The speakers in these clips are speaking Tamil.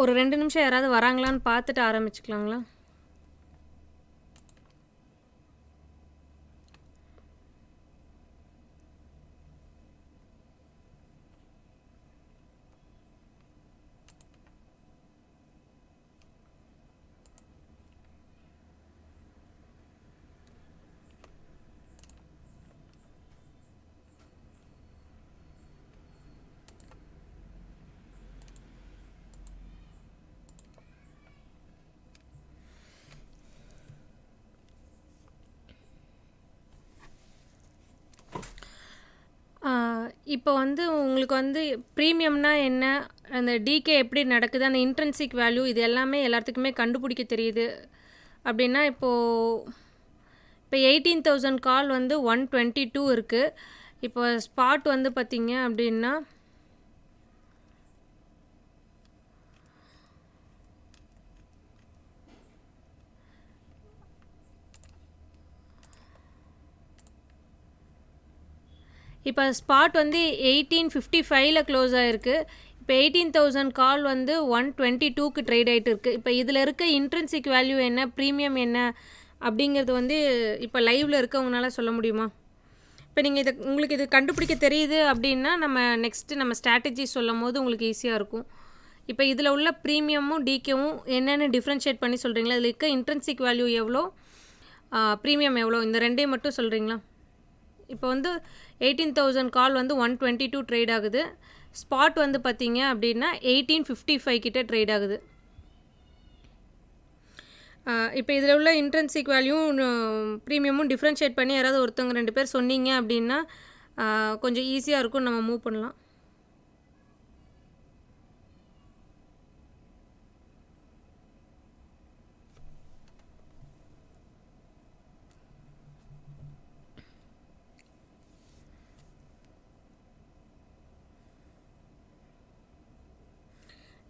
ஒரு 2 நிமிஷம் யாராவது வராங்களான்னு பார்த்துட்டு ஆரம்பிச்சுக்கலாங்களா? இப்போ வந்து உங்களுக்கு வந்து ப்ரீமியம்னா என்ன? அந்த டிகே எப்படி நடக்குது? அந்த இன்ட்ரின்சிக் வேல்யூ இது எல்லாமே எல்லாத்துக்குமே கண்டுபிடிக்க தெரியுது. அப்படின்னா இப்போ 18,000 கால் வந்து 122 இருக்கு. இப்போ ஸ்பாட் வந்து பார்த்தீங்க அப்படின்னா இப்போ ஸ்பாட் வந்து 1855ல க்ளோஸ் ஆகிருக்கு. இப்போ 18,000 கால் வந்து 122க்கு ட்ரேட் ஆகிட்டு இருக்குது. இப்போ இதில் இருக்க இன்ட்ரின்சிக் வேல்யூ என்ன, ப்ரீமியம் என்ன அப்படிங்கிறது வந்து இப்போ லைவில் இருக்கவங்களால சொல்ல முடியுமா? இப்போ நீங்கள் உங்களுக்கு இது கண்டுபிடிக்க தெரியுது அப்படின்னா நம்ம நெக்ஸ்ட்டு ஸ்ட்ராட்டஜி சொல்லும் போது உங்களுக்கு ஈஸியாக இருக்கும். இப்போ இதில் உள்ள ப்ரீமியமும் டிகேவும் என்னென்னு டிஃப்ரென்ஷியேட் பண்ணி சொல்கிறீங்களா? இதில் இருக்க இன்ட்ரின்சிக் வேல்யூ எவ்வளோ, ப்ரீமியம் எவ்வளோ, இந்த ரெண்டையும் மட்டும் சொல்கிறீங்களா? இப்போ வந்து 18,000 கால் வந்து 122 ட்ரேட் ஆகுது. ஸ்பாட் வந்து பார்த்தீங்க அப்படின்னா 1855 கிட்ட ட்ரேட் ஆகுது. இப்போ இதில் உள்ள இன்ட்ரின்சிக் வேல்யூவும் ப்ரீமியமும் டிஃப்ரென்ஷியேட் பண்ணி யாராவது ஒருத்தவங்க 2 பேர் சொன்னீங்க அப்படின்னா கொஞ்சம் ஈஸியாக இருக்கும், நம்ம மூவ் பண்ணலாம்.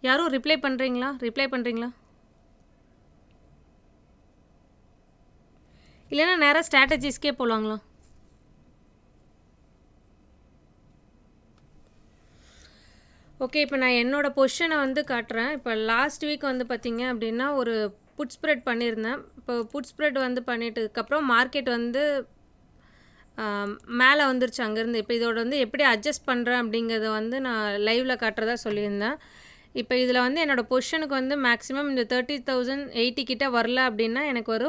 யாரும் ரிப்ளை பண்ணுறீங்களா? இல்லைன்னா நேராக ஸ்ட்ராட்டஜிஸ்க்கே போகலாங்களா? ஓகே, இப்போ நான் என்னோடய பொசிஷனை வந்து காட்டுறேன். இப்போ லாஸ்ட் வீக் வந்து பார்த்திங்க அப்படின்னா ஒரு புட் ஸ்ப்ரெட் பண்ணியிருந்தேன். இப்போ புட் ஸ்ப்ரெட் வந்து பண்ணிட்டதுக்கப்புறம் மார்க்கெட் வந்து மேலே வந்துருச்சு அங்கேருந்து. இப்போ இதோட வந்து எப்படி அட்ஜஸ்ட் பண்ணுறேன் அப்படிங்கிறத வந்து நான் லைவில் காட்டுறதா சொல்லியிருந்தேன். இப்போ இதில் வந்து என்னோடய பொசிஷனுக்கு வந்து மேக்ஸிமம் இந்த 30,080 கிட்ட வரல அப்படின்னா எனக்கு ஒரு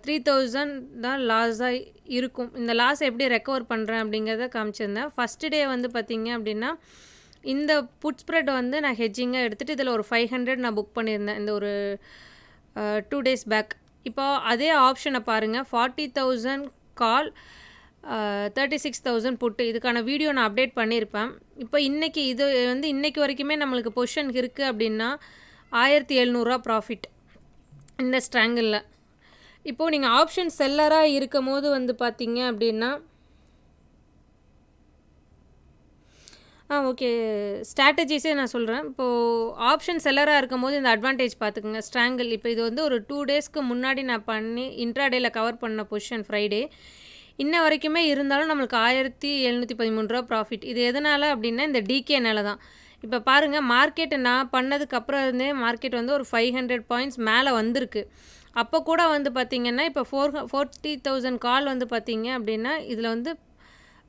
3,000 தான் லாஸாக இருக்கும். இந்த லாஸ் எப்படி ரெக்கவர் பண்ணுறேன் அப்படிங்கிறத காமிச்சிருந்தேன். ஃபஸ்ட்டு டே வந்து பார்த்திங்க அப்படின்னா இந்த புட் ஸ்ப்ரெட் வந்து நான் ஹெட்ஜிங்காக எடுத்துகிட்டு இதில் ஒரு 500 நான் புக் பண்ணியிருந்தேன் இந்த ஒரு 2 days பேக். இப்போ அதே ஆப்ஷனை பாருங்கள், 40,000 கால் 36,000 புட்டு. இதுக்கான வீடியோ நான் அப்டேட் பண்ணியிருப்பேன். இப்போ இன்றைக்கி இது வந்து இன்றைக்கி வரைக்குமே நம்மளுக்கு பொசிஷன் இருக்குது அப்படின்னா 1,700 ப்ராஃபிட் இந்த ஸ்ட்ராங்கிளில். இப்போது நீங்கள் ஆப்ஷன் செல்லராக இருக்கும் போது வந்து பார்த்தீங்க அப்படின்னா ஓகே, ஸ்ட்ராட்டஜிஸே நான் சொல்கிறேன். இப்போது ஆப்ஷன் செல்லராக இருக்கும் போது இந்த அட்வான்டேஜ் பார்த்துக்குங்க. ஸ்ட்ராங்கிள் இப்போ இது வந்து ஒரு 2 daysக்கு முன்னாடி நான் பண்ணி இன்ட்ராடேயில் கவர் பண்ண பொசிஷன் ஃப்ரைடே இன்ன வரைக்குமே இருந்தாலும் நம்மளுக்கு 1,713 ப்ராஃபிட். இது எதனால் அப்படின்னா இந்த டிகேனால தான். இப்போ பாருங்கள், மார்க்கெட்டு நான் பண்ணதுக்கப்புறம் இருந்தே மார்க்கெட் வந்து ஒரு 500 பாயிண்ட்ஸ் மேலே வந்திருக்கு. அப்போ கூட வந்து பார்த்திங்கன்னா இப்போ 40,000 கால் வந்து பார்த்திங்க அப்படின்னா இதில் வந்து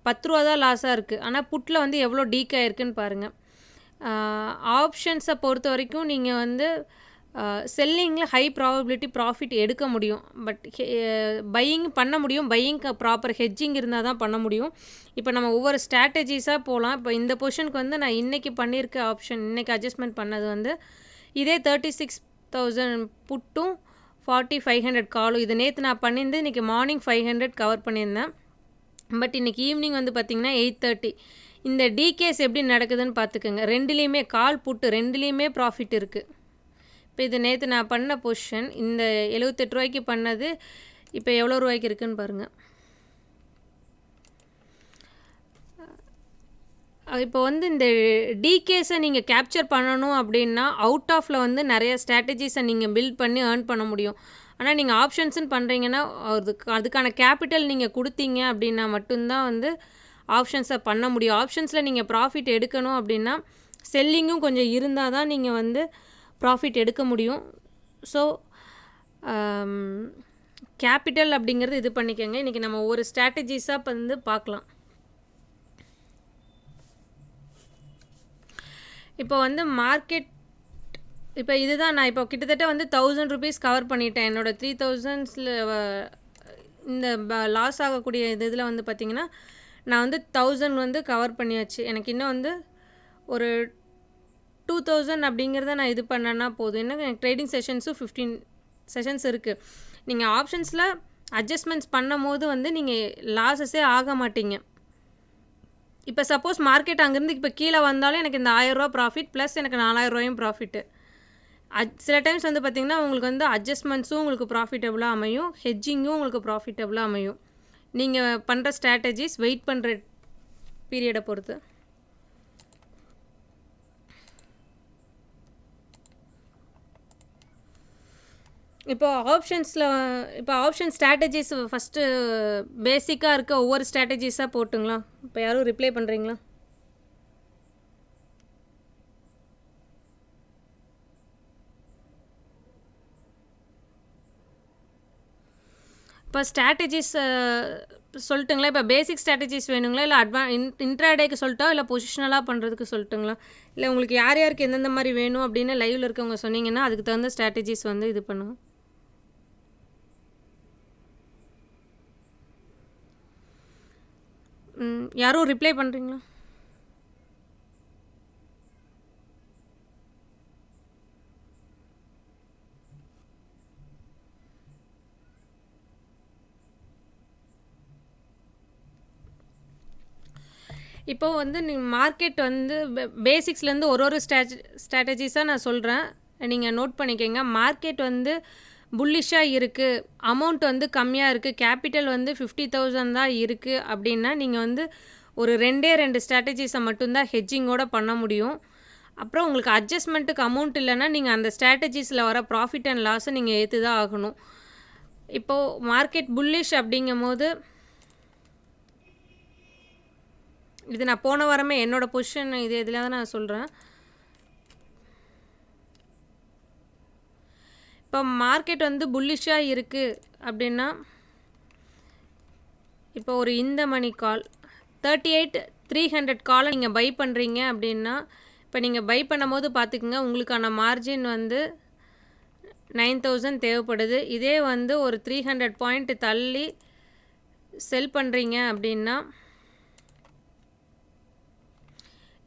10 ரூபா தான் லாஸாக இருக்குது. ஆனால் புட்டில் வந்து எவ்வளோ டீக் ஆகிருக்குன்னு பாருங்கள். ஆப்ஷன்ஸை பொறுத்த வரைக்கும் நீங்கள் வந்து செல்லிங்கில் ஹை ப்ராபபிலிட்டி ப்ராஃபிட் எடுக்க முடியும். பட் பையிங் பண்ண முடியும். பையிங்க்கு ப்ராப்பர் ஹெட்ஜிங் இருந்தால் தான் பண்ண முடியும். இப்போ நம்ம ஒவ்வொரு ஸ்ட்ராட்டஜிஸாக போகலாம். இப்போ இந்த பொசிஷனுக்கு வந்து நான் இன்றைக்கி பண்ணியிருக்க ஆப்ஷன், இன்றைக்கி அட்ஜஸ்ட்மெண்ட் பண்ணது வந்து இதே 36,000 புட்டும் 4,500 காலும். இது நேற்று நான் பண்ணியிருந்து இன்றைக்கி மார்னிங் 500 கவர் பண்ணியிருந்தேன். பட் இன்றைக்கி ஈவினிங் வந்து பார்த்திங்கன்னா 8:30. இந்த டிகேஸ் எப்படி நடக்குதுன்னு பார்த்துக்கோங்க. ரெண்டுலேயுமே கால் புட்டு ரெண்டுலேயுமே ப்ராஃபிட் இருக்குது. இப்போ இது நேற்று நான் பண்ண பொசிஷன், இந்த 78 ரூபாய்க்கு பண்ணது இப்போ எவ்வளோ ரூபாய்க்கு இருக்குதுன்னு பாருங்கள். இப்போ வந்து இந்த டிகேஸை நீங்கள் கேப்சர் பண்ணணும் அப்படின்னா அவுட் ஆஃபில் வந்து நிறைய ஸ்ட்ராட்டஜிஸை நீங்கள் பில்ட் பண்ணி ஏர்ன் பண்ண முடியும். ஆனால் நீங்கள் ஆப்ஷன்ஸ்ன்னு பண்ணுறீங்கன்னா அதுக்கான கேபிட்டல் நீங்கள் கொடுத்தீங்க அப்படின்னா மட்டும்தான் வந்து ஆப்ஷன்ஸை பண்ண முடியும். ஆப்ஷன்ஸில் நீங்கள் ப்ராஃபிட் எடுக்கணும் அப்படின்னா செல்லிங்கும் கொஞ்சம் இருந்தால் தான் நீங்கள் வந்து ப்ராஃபிட் எடுக்க முடியும். ஸோ கேபிட்டல் அப்படிங்கிறது இது பண்ணிக்கோங்க. இன்றைக்கி நம்ம ஒரு ஸ்ட்ராட்டஜிஸாக இப்போ வந்து பார்க்கலாம். இப்போ வந்து மார்க்கெட் இப்போ இதுதான் நான் இப்போ கிட்டத்தட்ட வந்து 1000 rupees கவர் பண்ணிட்டேன். என்னோடய 3000ஸில் இந்த லாஸ் ஆகக்கூடிய இதில் வந்து பார்த்திங்கன்னா நான் வந்து 1000 வந்து கவர் பண்ணியாச்சு. எனக்கு இன்னும் வந்து ஒரு 2000 அப்படிங்கிறத நான் இது பண்ணேன்னா போதும். இன்னும் எனக்கு ட்ரேடிங் செஷன்ஸும் 15 செஷன்ஸ் இருக்குது. நீங்கள் ஆப்ஷன்ஸில் அட்ஜஸ்ட்மெண்ட்ஸ் பண்ணும் போது வந்து நீங்கள் லாஸஸே ஆக மாட்டீங்க. இப்போ சப்போஸ் மார்க்கெட் அங்கேருந்து இப்போ கீழே வந்தாலும் எனக்கு இந்த 1000 ரூபா ப்ராஃபிட் ப்ளஸ் எனக்கு 4000 ரூபாயும் ப்ராஃபிட்டு. சில டைம்ஸ் வந்து பார்த்திங்கன்னா உங்களுக்கு வந்து அட்ஜஸ்ட்மெண்ட்ஸும் உங்களுக்கு ப்ராஃபிட்டபுளாக அமையும், ஹெட்ஜிங்கும் உங்களுக்கு ப்ராஃபிட்டபுளாக அமையும். நீங்கள் பண்ணுற ஸ்ட்ராட்டஜிஸ் வெயிட் பண்ணுற பீரியடை பொறுத்து. இப்போ ஆப்ஷன் ஸ்ட்ராட்டஜிஸ் ஃபஸ்ட்டு பேசிக்காக இருக்க ஒவ்வொரு ஸ்ட்ராட்டஜிஸாக போட்டுங்களா? இப்போ யாரும் ரிப்ளை பண்ணுறீங்களா? இப்போ ஸ்ட்ராட்டஜிஸ் சொல்லட்டுங்களா? இப்போ பேசிக் ஸ்ட்ராட்டஜிஸ் வேணுங்களா, இல்லை இன்ட்ராடேக்கு சொல்லட்டா, இல்லை பொசிஷனலாக பண்ணுறதுக்கு சொல்லட்டுங்களா? இல்லை உங்களுக்கு யார் யாருக்கு எந்தெந்த மாதிரி வேணும் அப்படின்னு லைவில் இருக்கவங்க சொன்னீங்கன்னா அதுக்கு தகுந்த ஸ்ட்ராட்டஜிஸ் வந்து இது பண்ணுவோம். யாரும் ரிப்ளை பண்ணுறீங்களா? இப்போது வந்து நீங்கள் மார்க்கெட் வந்து பேசிக்ஸ்லேருந்து ஒரு ஸ்ட்ராட்டஜிஸாக நான் சொல்கிறேன், நீங்கள் நோட் பண்ணிக்கோங்க. மார்க்கெட் வந்து புல்லிஷாக இருக்குது, அமௌண்ட் வந்து கம்மியாக இருக்குது, கேபிட்டல் வந்து 50,000 தான் இருக்குது அப்படின்னா நீங்கள் வந்து ஒரு 2 ஸ்ட்ராட்டஜிஸை மட்டும்தான் ஹெட்ஜிங்கோடு பண்ண முடியும். அப்புறம் உங்களுக்கு அட்ஜஸ்ட்மெண்ட்டுக்கு அமௌண்ட் இல்லைன்னா நீங்கள் அந்த ஸ்ட்ராட்டஜிஸில் வர ப்ராஃபிட் அண்ட் லாஸை நீங்கள் ஏற்று தான் ஆகணும். இப்போது மார்க்கெட் புல்லிஷ் அப்படிங்கும் போது இது நான் போன வாரமே என்னோடய பொசிஷன் இதில் தான் நான் சொல்கிறேன். இப்போ மார்க்கெட் வந்து புல்லிஷாக இருக்குது அப்படின்னா இப்போ ஒரு இந்த மணி கால் 38,300 காலை நீங்கள் பை பண்ணுறீங்க அப்படின்னா இப்போ நீங்கள் பை பண்ணும் போது பார்த்துக்குங்க உங்களுக்கான மார்ஜின் வந்து 9,000 தேவைப்படுது. இதே வந்து ஒரு 300 பாயிண்ட் தள்ளி செல் பண்ணுறீங்க அப்படின்னா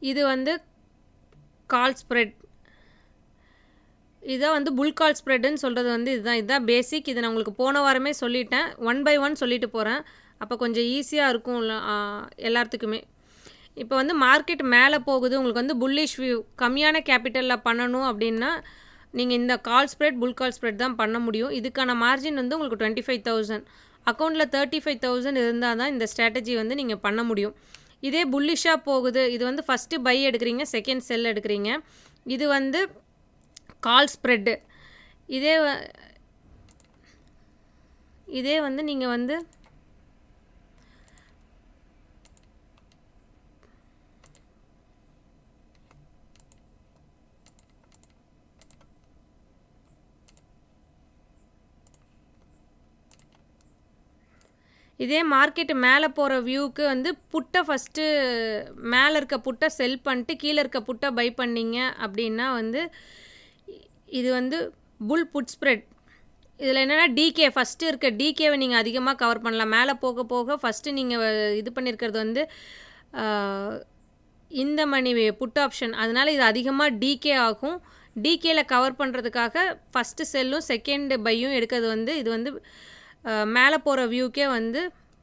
இது வந்து கால் ஸ்ப்ரெட். இதான் வந்து புல் கால் ஸ்ப்ரெட்டுன்னு சொல்கிறது வந்து இதுதான் பேசிக். இதை நான் உங்களுக்கு போன வாரமே சொல்லிட்டேன். 1 by 1 சொல்லிட்டு போகிறேன், அப்போ கொஞ்சம் ஈஸியாக இருக்கும் எல்லாத்துக்குமே. இப்போ வந்து மார்க்கெட் மேலே போகுது, உங்களுக்கு வந்து புல்லிஷ் வியூ, கம்மியான கேபிட்டலில் பண்ணணும் அப்படின்னா நீங்கள் இந்த கால் ஸ்ப்ரெட் புல் கால் ஸ்ப்ரெட் தான் பண்ண முடியும். இதுக்கான மார்ஜின் வந்து உங்களுக்கு 25,000, அக்கௌண்ட்டில் 35,000 இருந்தால் தான் இந்த ஸ்ட்ராட்டஜி வந்து நீங்கள் பண்ண முடியும். இதே புல்லிஷாக போகுது, இது வந்து ஃபஸ்ட்டு பை எடுக்கிறீங்க, செகண்ட் செல் எடுக்கிறீங்க, இது வந்து கால் ஸ்ப்ரெட்டு. இதே வந்து நீங்கள் வந்து இதே மார்க்கெட்டு மேலே போகிற வியூவுக்கு வந்து புட்டை ஃபஸ்ட்டு மேலே இருக்க புட்டை செல் பண்ணிட்டு கீழே இருக்க புட்டை பை பண்ணிங்க அப்படின்னா வந்து இது வந்து புல் புட் ஸ்ப்ரெட். இதில் என்னென்னா டிகே ஃபஸ்ட்டு இருக்க டிகேவை நீங்கள் அதிகமாக கவர் பண்ணலாம். மேலே போக போக ஃபஸ்ட்டு நீங்கள் இது பண்ணியிருக்கிறது வந்து இந்த மணி புட் ஆப்ஷன், அதனால் இது அதிகமாக டிகே ஆகும். டிகேல கவர் பண்ணுறதுக்காக ஃபஸ்ட்டு செல்லும் செகண்ட் பையும் எடுக்கிறது வந்து இது வந்து மேலே போகிற வியூக்கே வந்து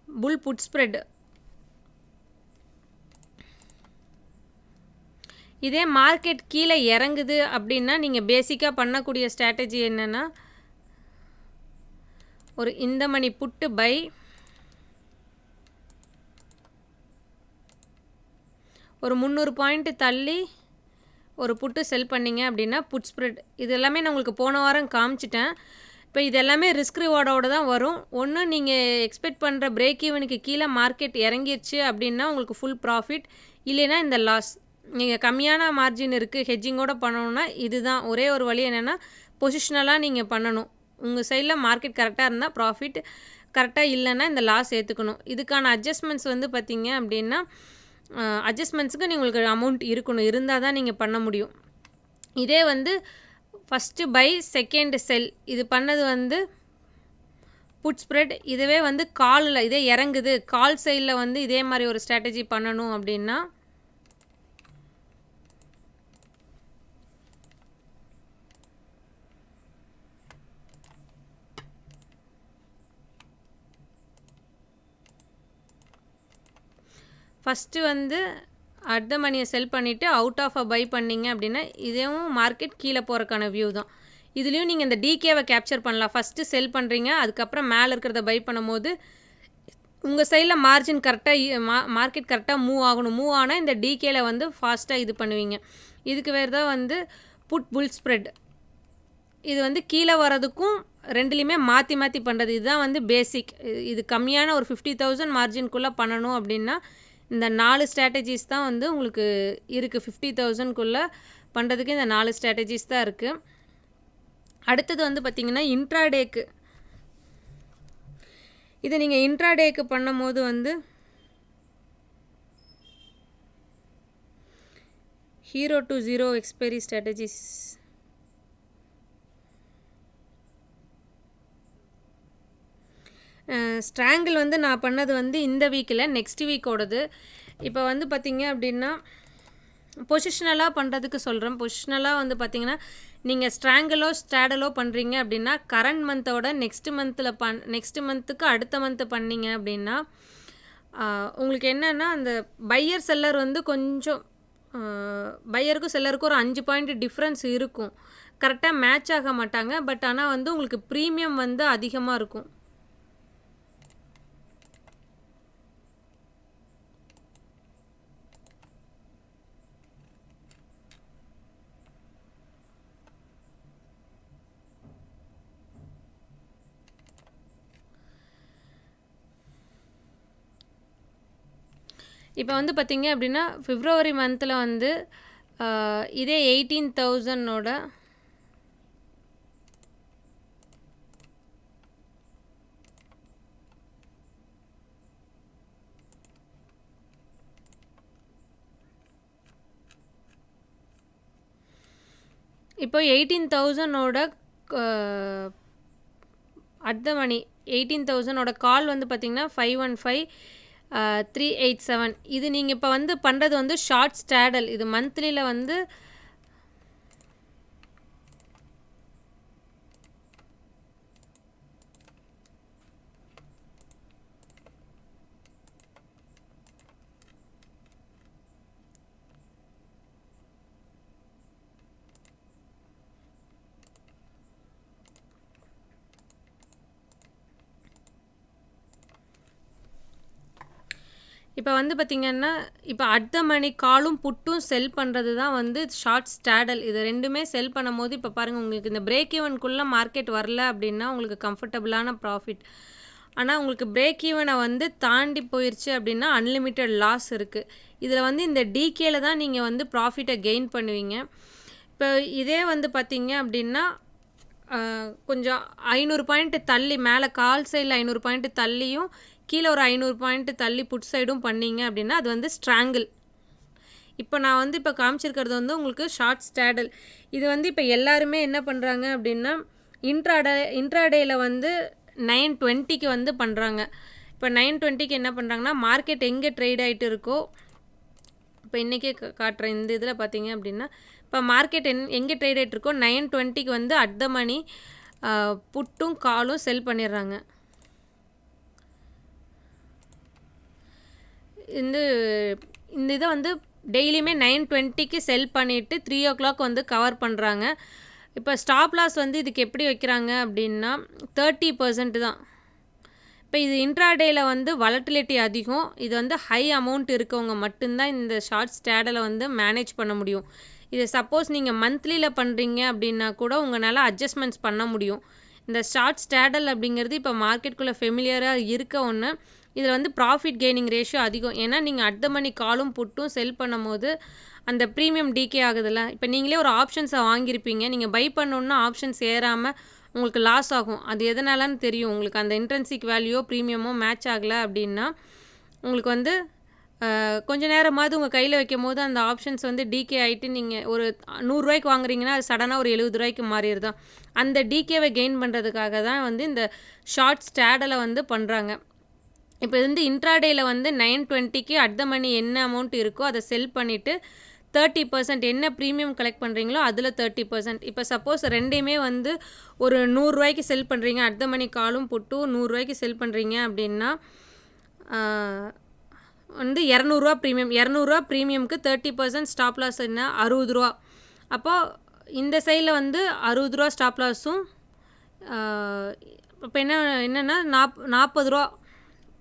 புல் புட் ஸ்ப்ரெட். இதே மார்க்கெட் கீழே இறங்குது அப்படின்னா நீங்கள் பேசிக்காக பண்ணக்கூடிய ஸ்ட்ராட்டஜி என்னென்னா ஒரு இந்த மணி புட்டு பை, ஒரு 300 பாயிண்ட் தள்ளி ஒரு புட்டு செல் பண்ணிங்க அப்படின்னா புட் ஸ்ப்ரெட். இது எல்லாமே நான் உங்களுக்கு போன வாரம் காமிச்சிட்டேன். இப்போ இது எல்லாமே ரிஸ்க் ரிவார்டோடு தான் வரும். ஒன்று நீங்கள் எக்ஸ்பெக்ட் பண்ணுற பிரேக் ஈவனுக்கு கீழே மார்க்கெட் இறங்கிடுச்சு அப்படின்னா உங்களுக்கு ஃபுல் ப்ராஃபிட், இல்லைன்னா இந்த லாஸ். நீங்கள் கம்மியான மார்ஜின் இருக்குது ஹெட்ஜிங்கோடு பண்ணணுன்னா இதுதான் ஒரே ஒரு வழி. என்னென்னா பொசிஷ்னலாக நீங்கள் பண்ணணும். உங்கள் சைடில் மார்க்கெட் கரெக்டாக இருந்தால் ப்ராஃபிட், கரெக்டாக இல்லைன்னா இந்த லாஸ் ஏற்றுக்கணும். இதுக்கான அட்ஜஸ்ட்மெண்ட்ஸ் வந்து பார்த்திங்க அப்படின்னா அட்ஜஸ்ட்மெண்ட்ஸுக்கு உங்களுக்கு அமௌண்ட் இருக்கணும், இருந்தால் தான் நீங்கள் பண்ண முடியும். இதே வந்து ஃபஸ்ட்டு பை செகண்ட் செல் இது பண்ணது வந்து புட் ஸ்ப்ரெட். இதுவே வந்து காலில் இதே இறங்குது, கால் சைடில் வந்து இதே மாதிரி ஒரு ஸ்ட்ராட்டஜி பண்ணணும் அப்படின்னா ஃபஸ்ட்டு வந்து அட் த மணியை செல் பண்ணிவிட்டு அவுட் ஆஃப் பை பண்ணிங்க அப்படின்னா இதுவும் மார்க்கெட் கீழே போகிறக்கான வியூ தான். இதுலேயும் நீங்கள் இந்த டிகேவை கேப்சர் பண்ணலாம். ஃபஸ்ட்டு செல் பண்ணுறீங்க, அதுக்கப்புறம் மேலே இருக்கிறத பை பண்ணும்போது உங்கள் சைடில் மார்ஜின் கரெக்டாக மார்க்கெட் கரெக்டாக மூவ் ஆகணும். மூவ் ஆனால் இந்த டிகேல வந்து ஃபாஸ்ட்டாக இது பண்ணுவீங்க. இதுக்கு வேறு தான் வந்து புட் புல் ஸ்ப்ரெட். இது வந்து கீழே வரதுக்கும் ரெண்டுலேயுமே மாற்றி மாற்றி பண்ணுறது. இதுதான் வந்து பேசிக். இது கம்மியான ஒரு 50,000 மார்ஜின்குள்ளே பண்ணணும் அப்படின்னா இந்த 4 ஸ்ட்ராட்டஜிஸ் தான் வந்து உங்களுக்கு இருக்குது. 50,000க்குள்ளே பண்ணுறதுக்கு இந்த 4 ஸ்ட்ராட்டஜிஸ் தான் இருக்குது. அடுத்தது வந்து பார்த்திங்கன்னா இன்ட்ராடேக்கு. இதை நீங்கள் இன்ட்ராடேக்கு பண்ணும் போது வந்து hero to zero expiry strategies. Strangle வந்து நான் பண்ணது வந்து இந்த வீக்கில், நெக்ஸ்ட் வீக்கோடது. இப்போ வந்து பார்த்திங்க அப்படின்னா பொசிஷ்னலாக பண்ணுறதுக்கு சொல்கிறேன். பொசிஷ்னலாக வந்து பார்த்திங்கன்னா நீங்கள் ஸ்ட்ராங்கிளோ ஸ்ட்ராடலோ பண்ணுறீங்க அப்படின்னா கரண்ட் மந்தோட நெக்ஸ்ட் மந்த்துக்கு அடுத்த மந்த்து பண்ணிங்க அப்படின்னா உங்களுக்கு என்னென்னா அந்த பையர் செல்லர் வந்து கொஞ்சம் பையருக்கும் செல்லருக்கும் ஒரு 5 பாயிண்ட் டிஃப்ரென்ஸ் இருக்கும். கரெக்டாக மேட்ச் ஆக மாட்டாங்க. பட் ஆனால் வந்து உங்களுக்கு ப்ரீமியம் வந்து அதிகமாக இருக்கும். இப்போ வந்து பார்த்திங்க அப்படின்னா பிப்ரவரி மந்தில் வந்து இதே 18,000ஓட இப்போ 18,000ஓட அட் த மணி 18,000ஓட கால் வந்து பார்த்திங்கன்னா 515,387. இது நீங்கள் இப்போ வந்து பண்ணுறது வந்து ஷார்ட் ஸ்ட்ராடல். இது மந்த்லியில் வந்து இப்போ வந்து பார்த்திங்கன்னா இப்போ அட் த மணி காலும் புட்டும் செல் பண்ணுறது தான் வந்து ஷார்ட் ஸ்ட்ராடல். இது ரெண்டுமே செல் பண்ணும் போது இப்போ பாருங்கள் உங்களுக்கு இந்த பிரேக் ஈவனுக்குள்ளே மார்க்கெட் வரல அப்படின்னா உங்களுக்கு கம்ஃபர்டபுளான ப்ராஃபிட். ஆனால் உங்களுக்கு பிரேக் ஈவனை வந்து தாண்டி போயிடுச்சு அப்படின்னா அன்லிமிட்டெட் லாஸ் இருக்குது. இதில் வந்து இந்த டிகேல தான் நீங்கள் வந்து ப்ராஃபிட்டை கெயின் பண்ணுவீங்க. இப்போ இதே வந்து பார்த்திங்க அப்படின்னா கொஞ்சம் 500 பாயிண்ட் தள்ளி மேலே கால் சைடில் 500 பாயிண்ட் தள்ளியும் கீழே ஒரு 500 பாயிண்ட் தள்ளி புட் சைடும் பண்ணிங்க அப்படின்னா அது வந்து ஸ்ட்ராங்கிள். இப்போ நான் வந்து இப்போ காமிச்சிருக்கிறது வந்து உங்களுக்கு ஷார்ட் ஸ்ட்ராடல். இது வந்து இப்போ எல்லாருமே என்ன பண்ணுறாங்க அப்படின்னா இன்ட்ராடேயில் வந்து 9:20க்கு வந்து பண்ணுறாங்க. இப்போ 9:20க்கு என்ன பண்ணுறாங்கன்னா மார்க்கெட் எங்கே ட்ரேட் ஆகிட்டு இருக்கோ இப்போ இன்றைக்கே காட்டுறேன். இந்த இதில் பார்த்தீங்க அப்படின்னா இப்போ மார்க்கெட் எங்கே ட்ரேட் ஆகிட்டு இருக்கோ 9:20க்கு வந்து அட் த மணி புட்டும் காலும் செல் பண்ணிடுறாங்க. இந்த இதை வந்து டெய்லியுமே 9:20க்கு செல் பண்ணிவிட்டு 3 o'clock வந்து கவர் பண்ணுறாங்க. இப்போ ஸ்டாப் லாஸ் வந்து இதுக்கு எப்படி வைக்கிறாங்க அப்படின்னா 30% தான். இப்போ இது இன்ட்ராடேயில் வந்து வாலட்டிலிட்டி அதிகம். இது வந்து ஹை அமௌண்ட் இருக்கவங்க மட்டும்தான் இந்த ஷார்ட் ஸ்ட்ராடலை வந்து மேனேஜ் பண்ண முடியும். இது சப்போஸ் நீங்கள் மந்த்லியில் பண்ணுறீங்க அப்படின்னா கூட உங்களால் அட்ஜஸ்ட்மெண்ட்ஸ் பண்ண முடியும். இந்த ஷார்ட் ஸ்ட்ராடல் அப்படிங்கிறது இப்போ மார்க்கெட்டுக்குள்ளே ஃபெமிலியராக இருக்க ஒன்று. இதில் வந்து ப்ராஃபிட் கெய்னிங் ரேஷியோ அதிகம். ஏன்னா நீங்கள் அட் த மணி காலும் புட்டும் செல் பண்ணும்போது அந்த ப்ரீமியம் டிகே ஆகுதுல்ல. இப்போ நீங்களே ஒரு ஆப்ஷன்ஸை வாங்கியிருப்பீங்க, நீங்கள் பை பண்ணணுன்னா ஆப்ஷன்ஸ் ஏறாமல் உங்களுக்கு லாஸ் ஆகும். அது எதனாலன்னு தெரியும் உங்களுக்கு. அந்த இன்ட்ரென்சிக் வேல்யூவோ ப்ரீமியமோ மேட்ச் ஆகலை அப்படின்னா உங்களுக்கு வந்து கொஞ்சம் நேரமாவது உங்கள் கையில் வைக்கும் போது அந்த ஆப்ஷன்ஸ் வந்து டிகே ஆகிட்டு நீங்கள் ஒரு 100 ரூபாய்க்கு வாங்குறீங்கன்னா அது சடனாக ஒரு 70 ரூபாய்க்கு மாறிடுதான். அந்த டிகேவை கெயின் பண்ணுறதுக்காக தான் வந்து இந்த ஷார்ட் ஸ்டாடலை வந்து பண்ணுறாங்க. இப்போ இது வந்து இன்ட்ராடேயில் வந்து 9:20க்கு அட் த மணி என்ன அமௌண்ட் இருக்கோ அதை செல் பண்ணிவிட்டு 30% என்ன ப்ரீமியம் கலெக்ட் பண்ணுறீங்களோ அதில் 30%. இப்போ சப்போஸ் ரெண்டையுமே வந்து ஒரு 100 ரூபாய்க்கு செல் பண்ணுறீங்க, அட் த மணி காலும் புட்டும் 100 ரூபாய்க்கு செல் பண்ணுறீங்க அப்படின்னா வந்து 200 ரூபா ப்ரீமியம். 200 ரூபா ப்ரீமியமுக்கு 30% ஸ்டாப் லாஸ் என்ன 60 ரூபா. அப்போது இந்த சைடில் வந்து 60 ரூபா ஸ்டாப் லாஸும் இப்போ என்னென்னா 40 ரூபா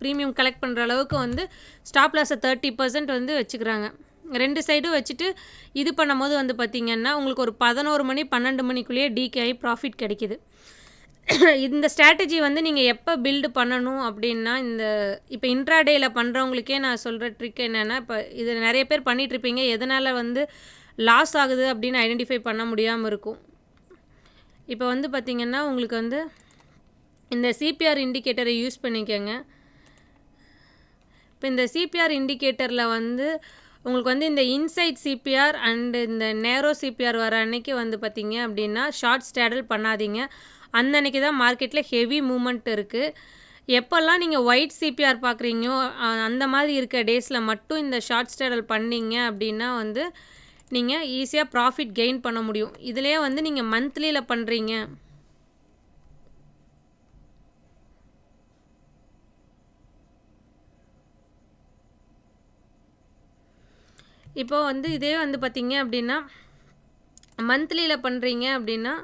ப்ரீமியம் கலெக்ட் பண்ணுற அளவுக்கு வந்து ஸ்டாப் லாஸை 30% வந்து வச்சுக்கிறாங்க. 2 சைடும் வச்சுட்டு இது பண்ணும்போது வந்து பார்த்திங்கன்னா உங்களுக்கு ஒரு 11 மணி 12 மணிக்குள்ளேயே டிகேஐ ப்ராஃபிட் கிடைக்கிது. இந்த ஸ்ட்ராட்டஜி வந்து நீங்கள் எப்போ பில்டு பண்ணணும் அப்படின்னா இப்போ இன்ட்ராடேயில் பண்ணுறவங்களுக்கே நான் சொல்கிற ட்ரிக் என்னென்னா, இப்போ இது நிறைய பேர் பண்ணிகிட்ருப்பீங்க, எதனால் வந்து லாஸ் ஆகுது அப்படின்னு ஐடென்டிஃபை பண்ண முடியாமல் இருக்கும். இப்போ வந்து பார்த்திங்கன்னா உங்களுக்கு வந்து இந்த சிபிஆர் இண்டிகேட்டரை யூஸ் பண்ணிக்கோங்க. இப்போ இந்த சிபிஆர் இண்டிகேட்டரில் வந்து உங்களுக்கு வந்து இந்த இன்சைட் சிபிஆர் அண்டு இந்த நேரோ சிபிஆர் வர அன்னைக்கு வந்து பார்த்திங்க அப்படின்னா ஷார்ட் ஸ்டாடல் பண்ணாதீங்க. அந்த அன்றைக்கி தான் மார்க்கெட்டில் ஹெவி மூமெண்ட் இருக்குது. எப்போல்லாம் நீங்கள் ஒயிட் சிபிஆர் பார்க்குறீங்களோ அந்த மாதிரி இருக்க டேஸில் மட்டும் இந்த ஷார்ட் ஸ்டாடல் பண்ணிங்க அப்படின்னா வந்து நீங்கள் ஈஸியாக ப்ராஃபிட் கெயின் பண்ண முடியும். இதிலே வந்து நீங்கள் மந்த்லியில் பண்ணுறீங்க, இப்போ வந்து இதே வந்து பார்த்திங்க அப்படின்னா மந்த்லியில் பண்ணுறீங்க அப்படின்னா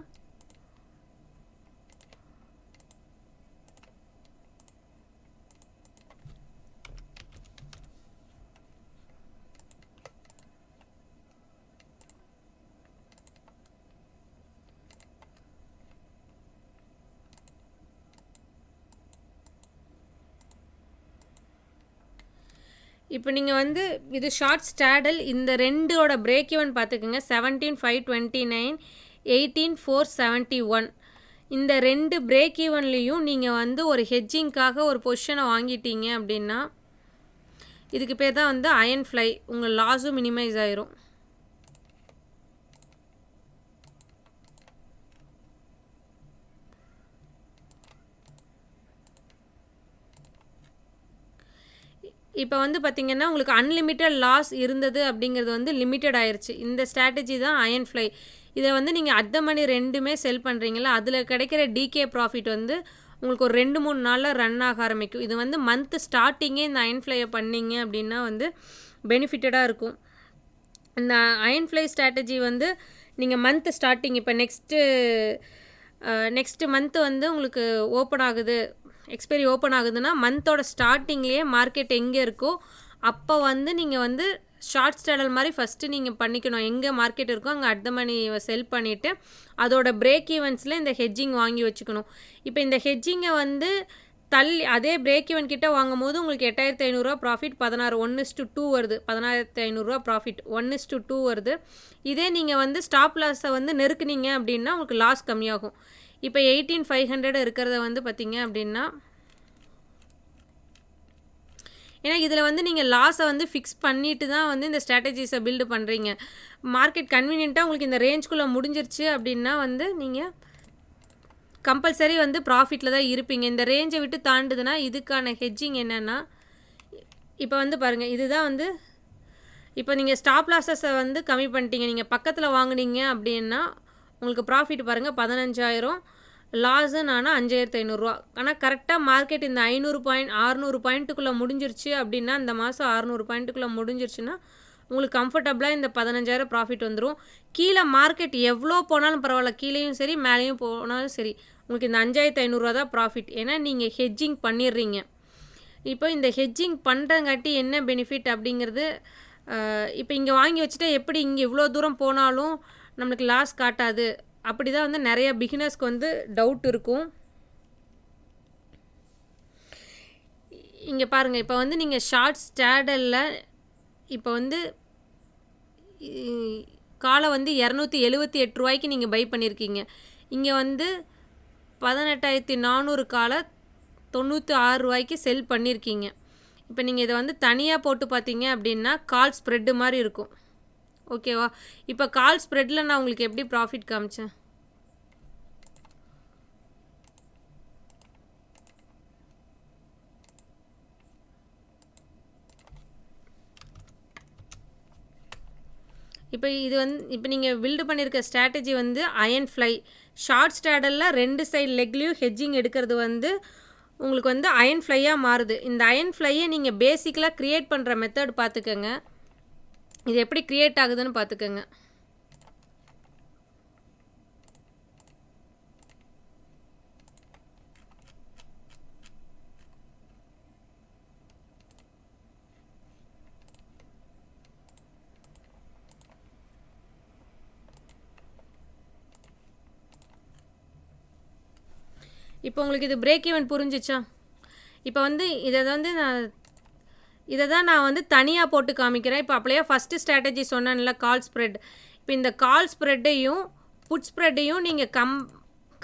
இப்போ நீங்கள் வந்து இது ஷார்ட் ஸ்டாடல் இந்த ரெண்டோட பிரேக் ஈவன் பார்த்துக்குங்க. 17,529 18,471 இந்த 2 பிரேக் ஈவன்லேயும் நீங்கள் வந்து ஒரு ஹெட்ஜிங்காக ஒரு பொசிஷனை வாங்கிட்டீங்க அப்படின்னா இதுக்கு பேர் தான் வந்து அயன் ஃப்ளை. உங்கள் லாஸும் மினிமைஸ் ஆயிரும். இப்போ வந்து பார்த்திங்கன்னா உங்களுக்கு அன்லிமிட்டட் லாஸ் இருந்தது அப்படிங்கிறது வந்து லிமிட்டட் ஆயிடுச்சு. இந்த ஸ்ட்ராட்டஜி தான் அயன் ஃப்ளை. இதை வந்து நீங்கள் அட் த மணி ரெண்டுமே செல் பண்ணுறீங்களா, அதில் கிடைக்கிற டிகே ப்ராஃபிட் வந்து உங்களுக்கு ஒரு 2-3 நாளில் ரன் ஆக ஆரம்பிக்கும். இது வந்து மந்த் ஸ்டார்டிங்கே இந்த அயன் ஃப்ளையை பண்ணிங்க அப்படின்னா வந்து பெனிஃபிட்டடாக இருக்கும். இந்த அயன் ஃப்ளை ஸ்ட்ராட்டஜி வந்து நீங்கள் மந்த் ஸ்டார்டிங் இப்போ நெக்ஸ்ட்டு மந்த்து வந்து உங்களுக்கு ஓப்பன் ஆகுது, எக்ஸ்பைரி ஓப்பன் ஆகுதுன்னா மந்தோட ஸ்டார்டிங்லேயே மார்க்கெட் எங்கே இருக்கோ அப்போ வந்து நீங்கள் வந்து ஷார்ட் ஸ்டாடல் மாதிரி ஃபஸ்ட்டு நீங்கள் பண்ணிக்கணும். எங்கே மார்க்கெட் இருக்கோ அங்கே அட் த மணி செல் பண்ணிவிட்டு அதோட பிரேக் ஈவன்ஸில் இந்த ஹெட்ஜிங் வாங்கி வச்சுக்கணும். இப்போ இந்த ஹெட்ஜிங்கை வந்து அதே பிரேக் ஈவன் கிட்ட வாங்கும் போது உங்களுக்கு 8,500 ப்ராஃபிட் 1:2 வருது. 16,500 ப்ராஃபிட் 1:2 வருது. இதே நீங்கள் வந்து ஸ்டாப் லாஸை வந்து நெருக்குனீங்க அப்படின்னா உங்களுக்கு லாஸ் கம்மியாகும். இப்போ 18,500 இருக்கிறத வந்து பார்த்திங்க அப்படின்னா ஏன்னா இதில் வந்து நீங்கள் லாஸை வந்து ஃபிக்ஸ் பண்ணிட்டு தான் வந்து இந்த ஸ்ட்ராட்டஜிஸை பில்டு பண்ணுறீங்க. மார்க்கெட் கன்வீனியண்ட்டாக உங்களுக்கு இந்த ரேஞ்சுக்குள்ளே முடிஞ்சிருச்சு அப்படின்னா வந்து நீங்கள் கம்பல்சரி வந்து ப்ராஃபிட்டில் தான் இருப்பீங்க. இந்த ரேஞ்சை விட்டு தாண்டுதுன்னா இதுக்கான ஹெட்ஜிங் என்னென்னா இப்போ வந்து பாருங்கள், இதுதான் வந்து இப்போ நீங்கள் ஸ்டாப் லாஸஸை வந்து கம்மி பண்ணிட்டீங்க. நீங்கள் பக்கத்தில் வாங்குனீங்க அப்படின்னா உங்களுக்கு ப்ராஃபிட் பாருங்கள் 15,000, லாஸுன்னு ஆனால் 5,500. ஆனால் கரெக்டாக மார்க்கெட் இந்த 600 பாயிண்ட்டுக்குள்ளே முடிஞ்சிருச்சு அப்படின்னா இந்த மாதம் 600 பாயிண்ட்டுக்குள்ளே முடிஞ்சிருச்சுன்னா உங்களுக்கு கம்ஃபர்டபுளாக இந்த 15,000 ப்ராஃபிட் வந்துடும். கீழே மார்க்கெட் எவ்வளோ போனாலும் பரவாயில்ல, கீழேயும் சரி மேலேயும் போனாலும் சரி உங்களுக்கு இந்த 5,500 தான் ப்ராஃபிட். ஏன்னா நீங்கள் ஹெட்ஜிங் பண்ணிடுறீங்க. இப்போ இந்த ஹெட்ஜிங் பண்ணுறங்காட்டி என்ன பெனிஃபிட் அப்படிங்கிறது, இப்போ இங்கே வாங்கி வச்சுட்டா எப்படி இங்கே இவ்வளோ தூரம் போனாலும் நம்மளுக்கு லாஸ் காட்டாது, அப்படி தான் வந்து நிறைய பிகினர்ஸ்க்கு வந்து டவுட் இருக்கும். இங்கே பாருங்கள், இப்போ வந்து நீங்கள் ஷார்ட் ஸ்டாடலில் இப்போ வந்து காலை வந்து 278 ரூபாய்க்கு நீங்கள் பை பண்ணியிருக்கீங்க. இங்கே வந்து 18,400 காலை 96 ரூபாய்க்கு செல் பண்ணியிருக்கீங்க. இப்போ நீங்கள் இதை வந்து தனியாக போட்டு பார்த்தீங்க அப்படின்னா கால் ஸ்ப்ரெட்டு மாதிரி இருக்கும். ஓகேவா? இப்போ கால் ஸ்ப்ரெட்டில் நான் உங்களுக்கு எப்படி ப்ராஃபிட் காமிச்சேன்? இப்போ இது வந்து இப்போ நீங்கள் பில்டு பண்ணியிருக்க ஸ்ட்ராட்டஜி வந்து அயன் ஃப்ளை. ஷார்ட் ஸ்டாடலில் 2 சைடு லெக்லேயும் ஹெட்ஜிங் எடுக்கிறது வந்து உங்களுக்கு வந்து அயன் ஃப்ளையாக மாறுது. இந்த அயன் ஃப்ளையை நீங்கள் பேசிக்கலாக க்ரியேட் பண்ணுற மெத்தட் பார்த்துக்கோங்க. இது எப்படி க்ரியேட் ஆகுதுன்னு பார்த்துக்கோங்க. இப்போ உங்களுக்கு இது பிரேக் ஈவன் புரிஞ்சிச்சா? இப்போ வந்து இதை தான் நான் வந்து தனியாக போட்டு காமிக்கிறேன். இப்போ அப்படியே ஃபஸ்ட்டு ஸ்ட்ராட்டஜி சொன்னேன்ல, கால் ஸ்ப்ரெட். இப்போ இந்த கால் ஸ்ப்ரெட்டையும் புட் ஸ்ப்ரெட்டையும் நீங்கள்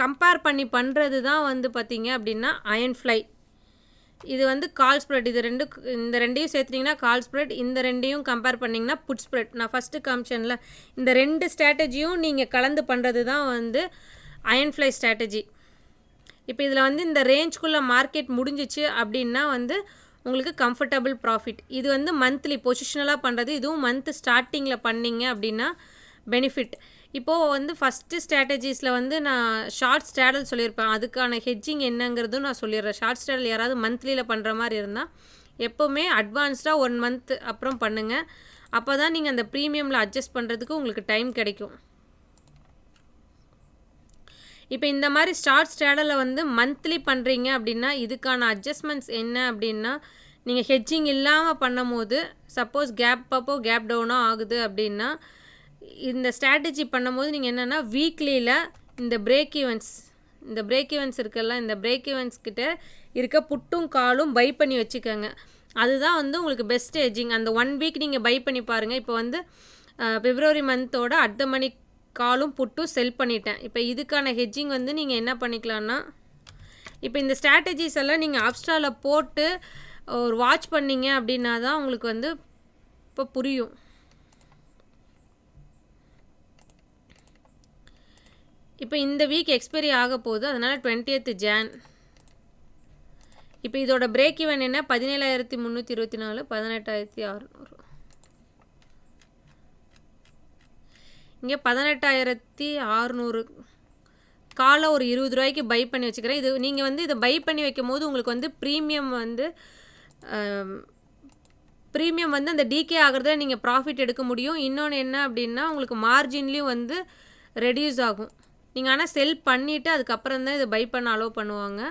கம்பேர் பண்ணி பண்ணுறது தான் வந்து பார்த்தீங்க அப்படின்னா அயன் ஃப்ளை. இது வந்து கால் ஸ்ப்ரெட். இந்த ரெண்டையும் சேர்த்துட்டிங்கன்னா கால் ஸ்ப்ரெட், இந்த ரெண்டையும் கம்பேர் பண்ணிங்கன்னா புட் ஸ்ப்ரெட். நான் ஃபஸ்ட்டு காமிச்சேன்ல, இந்த 2 ஸ்ட்ராட்டஜியும் நீங்கள் கலந்து பண்ணுறது தான் வந்து அயன் ஃப்ளை ஸ்ட்ராட்டஜி. இப்போ இதில் வந்து இந்த ரேஞ்சுக்குள்ளே மார்க்கெட் முடிஞ்சிச்சு அப்படின்னா வந்து உங்களுக்கு கம்ஃபர்டபுள் ப்ராஃபிட். இது வந்து மந்த்லி பொசிஷனலாக பண்ணுறது. இதுவும் மந்த் ஸ்டார்டிங்கில் பண்ணிங்க அப்படின்னா பெனிஃபிட். இப்போது வந்து ஃபஸ்ட்டு ஸ்ட்ராட்டஜிஸில் வந்து நான் ஷார்ட் ஸ்டாடல் சொல்லியிருப்பேன். அதுக்கான ஹெட்ஜிங் என்னங்கிறதும் நான் சொல்லிடுறேன். ஷார்ட் ஸ்டாடல் யாராவது மந்த்லியில் பண்ணுற மாதிரி இருந்தால் எப்போவுமே அட்வான்ஸ்டாக 1 மந்த் அப்புறம் பண்ணுங்கள். அப்போ தான் நீங்கள் அந்த ப்ரீமியமில் அட்ஜஸ்ட் பண்ணுறதுக்கு உங்களுக்கு டைம் கிடைக்கும். இப்போ இந்த மாதிரி ஷார்ட் ஸ்டாடலில் வந்து மந்த்லி பண்ணுறீங்க அப்படின்னா இதுக்கான அட்ஜஸ்ட்மெண்ட்ஸ் என்ன அப்படின்னா, நீங்கள் ஹெட்ஜிங் இல்லாமல் பண்ணும் போது சப்போஸ் கேப் அப்போ கேப் டவுனாக ஆகுது அப்படின்னா, இந்த ஸ்ட்ராட்டஜி பண்ணும்போது நீங்கள் என்னென்னா வீக்லியில் இந்த பிரேக் ஈவன்ஸ் இருக்குல்ல, இந்த பிரேக் ஈவன்ஸ் கிட்ட இருக்க புட்டும் காலும் பை பண்ணி வச்சுக்கோங்க. அதுதான் வந்து உங்களுக்கு பெஸ்ட் ஹெட்ஜிங். அந்த 1 வீக் நீங்கள் பை பண்ணி பாருங்கள். இப்போ வந்து பிப்ரவரி மந்தோட அடுத்த மணி காலும் புட்டும் செல் பண்ணிட்டேன். இப்போ இதுக்கான ஹெட்ஜிங் வந்து நீங்கள் என்ன பண்ணிக்கலான்னா, இப்போ இந்த ஸ்ட்ராட்டஜிஸ் எல்லாம் நீங்கள் ஆப்ஸ்டாவில் போட்டு ஒரு வாட்ச் பண்ணிங்க அப்படின்னா தான் உங்களுக்கு வந்து இப்போ புரியும். இப்போ இந்த வீக் எக்ஸ்பைரி ஆக போகுது, அதனால் 20th Jan. இப்போ இதோட பிரேக் ஈவன் என்ன? 17,324, 18,600. இங்கே 18,600 காலை ஒரு 20 ரூபாய்க்கு பை பண்ணி வச்சுக்கிறேன். இது நீங்கள் வந்து இதை பை பண்ணி வைக்கும் போது உங்களுக்கு வந்து ப்ரீமியம் வந்து அந்த டிகே ஆகிறத நீங்கள் ப்ராஃபிட் எடுக்க முடியும். இன்னொன்று என்ன அப்படின்னா உங்களுக்கு மார்ஜின்லேயும் வந்து ரெடியூஸ் ஆகும். நீங்கள் ஆனால் செல் பண்ணிவிட்டு அதுக்கப்புறம் தான் இதை பை பண்ண அலோவ் பண்ணுவாங்க.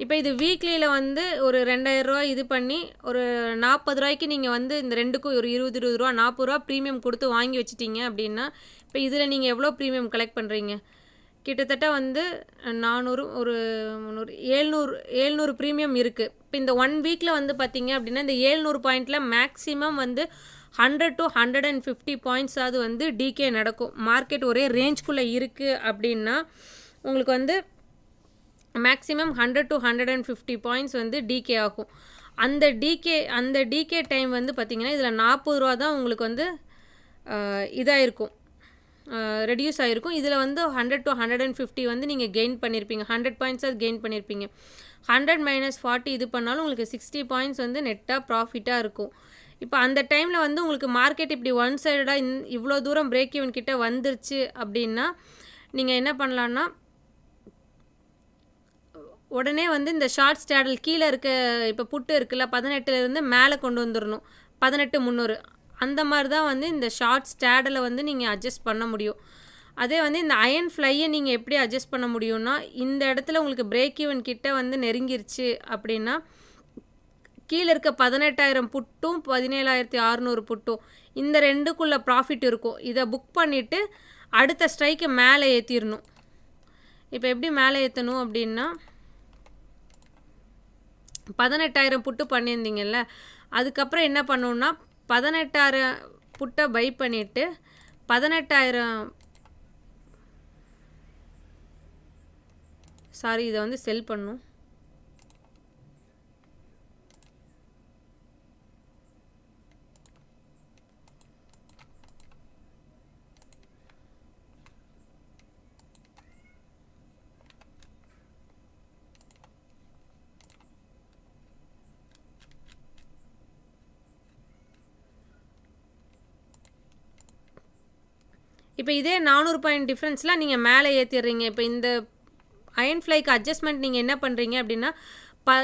இப்போ இது வீக்லியில் வந்து ஒரு 2,000 ரூபா இது பண்ணி ஒரு 40 ரூபாய்க்கு நீங்கள் வந்து இந்த ரெண்டுக்கும் ஒரு 20 ரூபா 40 ரூபா ப்ரீமியம் கொடுத்து வாங்கி வச்சிட்டிங்க அப்படின்னா, இப்போ இதில் நீங்கள் எவ்வளோ ப்ரீமியம் கலெக்ட் பண்ணுறீங்க? கிட்டத்தட்ட வந்து 400 ஒரு 300 700 ப்ரீமியம் இருக்குது. இப்போ இந்த 1 வீக்கில் வந்து பார்த்தீங்க அப்படின்னா இந்த 700 பாயிண்டில் மேக்ஸிமம் வந்து 100 to 150 பாயிண்ட்ஸாவது வந்து டிகே நடக்கும். மார்க்கெட் ஒரே ரேஞ்சுக்குள்ளே இருக்குது அப்படின்னா உங்களுக்கு வந்து மேக்ஸிமம் 100 to 150 பாயிண்ட்ஸ் வந்து டிகே ஆகும். அந்த டிகே டைம் வந்து பார்த்திங்கன்னா இதில் 40 ரூபா தான் உங்களுக்கு வந்து இதாகிருக்கும், ரெடியூஸ் ஆகிருக்கும். இதில் வந்து 100 to 150 வந்து நீங்கள் கெயின் பண்ணியிருப்பீங்க, 100 பாயிண்ட்ஸாக கெயின் பண்ணியிருப்பீங்க. 100 - 40 இது பண்ணாலும் உங்களுக்கு 60 பாயிண்ட்ஸ் வந்து நெட்டாக ப்ராஃபிட்டாக இருக்கும். இப்போ அந்த டைமில் வந்து உங்களுக்கு மார்க்கெட் இப்படி ஒன் சைடடாக இவ்வளோ தூரம் பிரேக் ஈவன் கிட்ட வந்துருச்சு அப்படின்னா நீங்கள் என்ன பண்ணலான்னா, உடனே வந்து இந்த ஷார்ட் ஸ்டாடல் கீழே இருக்க இப்போ புட்டு இருக்குல்ல 18லேருந்து மேலே கொண்டு வந்துடணும், 18,300. அந்த மாதிரி தான் வந்து இந்த ஷார்ட் ஸ்டாடலை வந்து நீங்கள் அட்ஜஸ்ட் பண்ண முடியும். அதே வந்து இந்த அயன் ஃப்ளையை நீங்கள் எப்படி அட்ஜஸ்ட் பண்ண முடியும்னா, இந்த இடத்துல உங்களுக்கு பிரேக் ஈவன் கிட்ட வந்து நெருங்கிருச்சு அப்படின்னா கீழே இருக்க 18,000 புட்டும் 17,600 புட்டும் இந்த ரெண்டுக்குள்ளே ப்ராஃபிட் இருக்கும். இதை புக் பண்ணிவிட்டு அடுத்த ஸ்ட்ரைக்கு மேலே ஏற்றிடணும். இப்போ எப்படி மேலே ஏற்றணும் அப்படின்னா, 18,000 புட்டு பண்ணியிருந்தீங்கல்ல, அதுக்கப்புறம் என்ன பண்ணணும்னா 16,000 புட்டை பை பண்ணிவிட்டு 18,000 சாரி இதை வந்து செல் பண்ணணும். இப்போ இதே 400 பாயிண்ட் டிஃப்ரென்ஸில் நீங்கள் மேலே ஏற்றிடுறீங்க. இப்போ இந்த அயன் ஃப்ளைக்கு அட்ஜஸ்ட்மெண்ட் நீங்கள் என்ன பண்ணுறீங்க அப்படின்னா,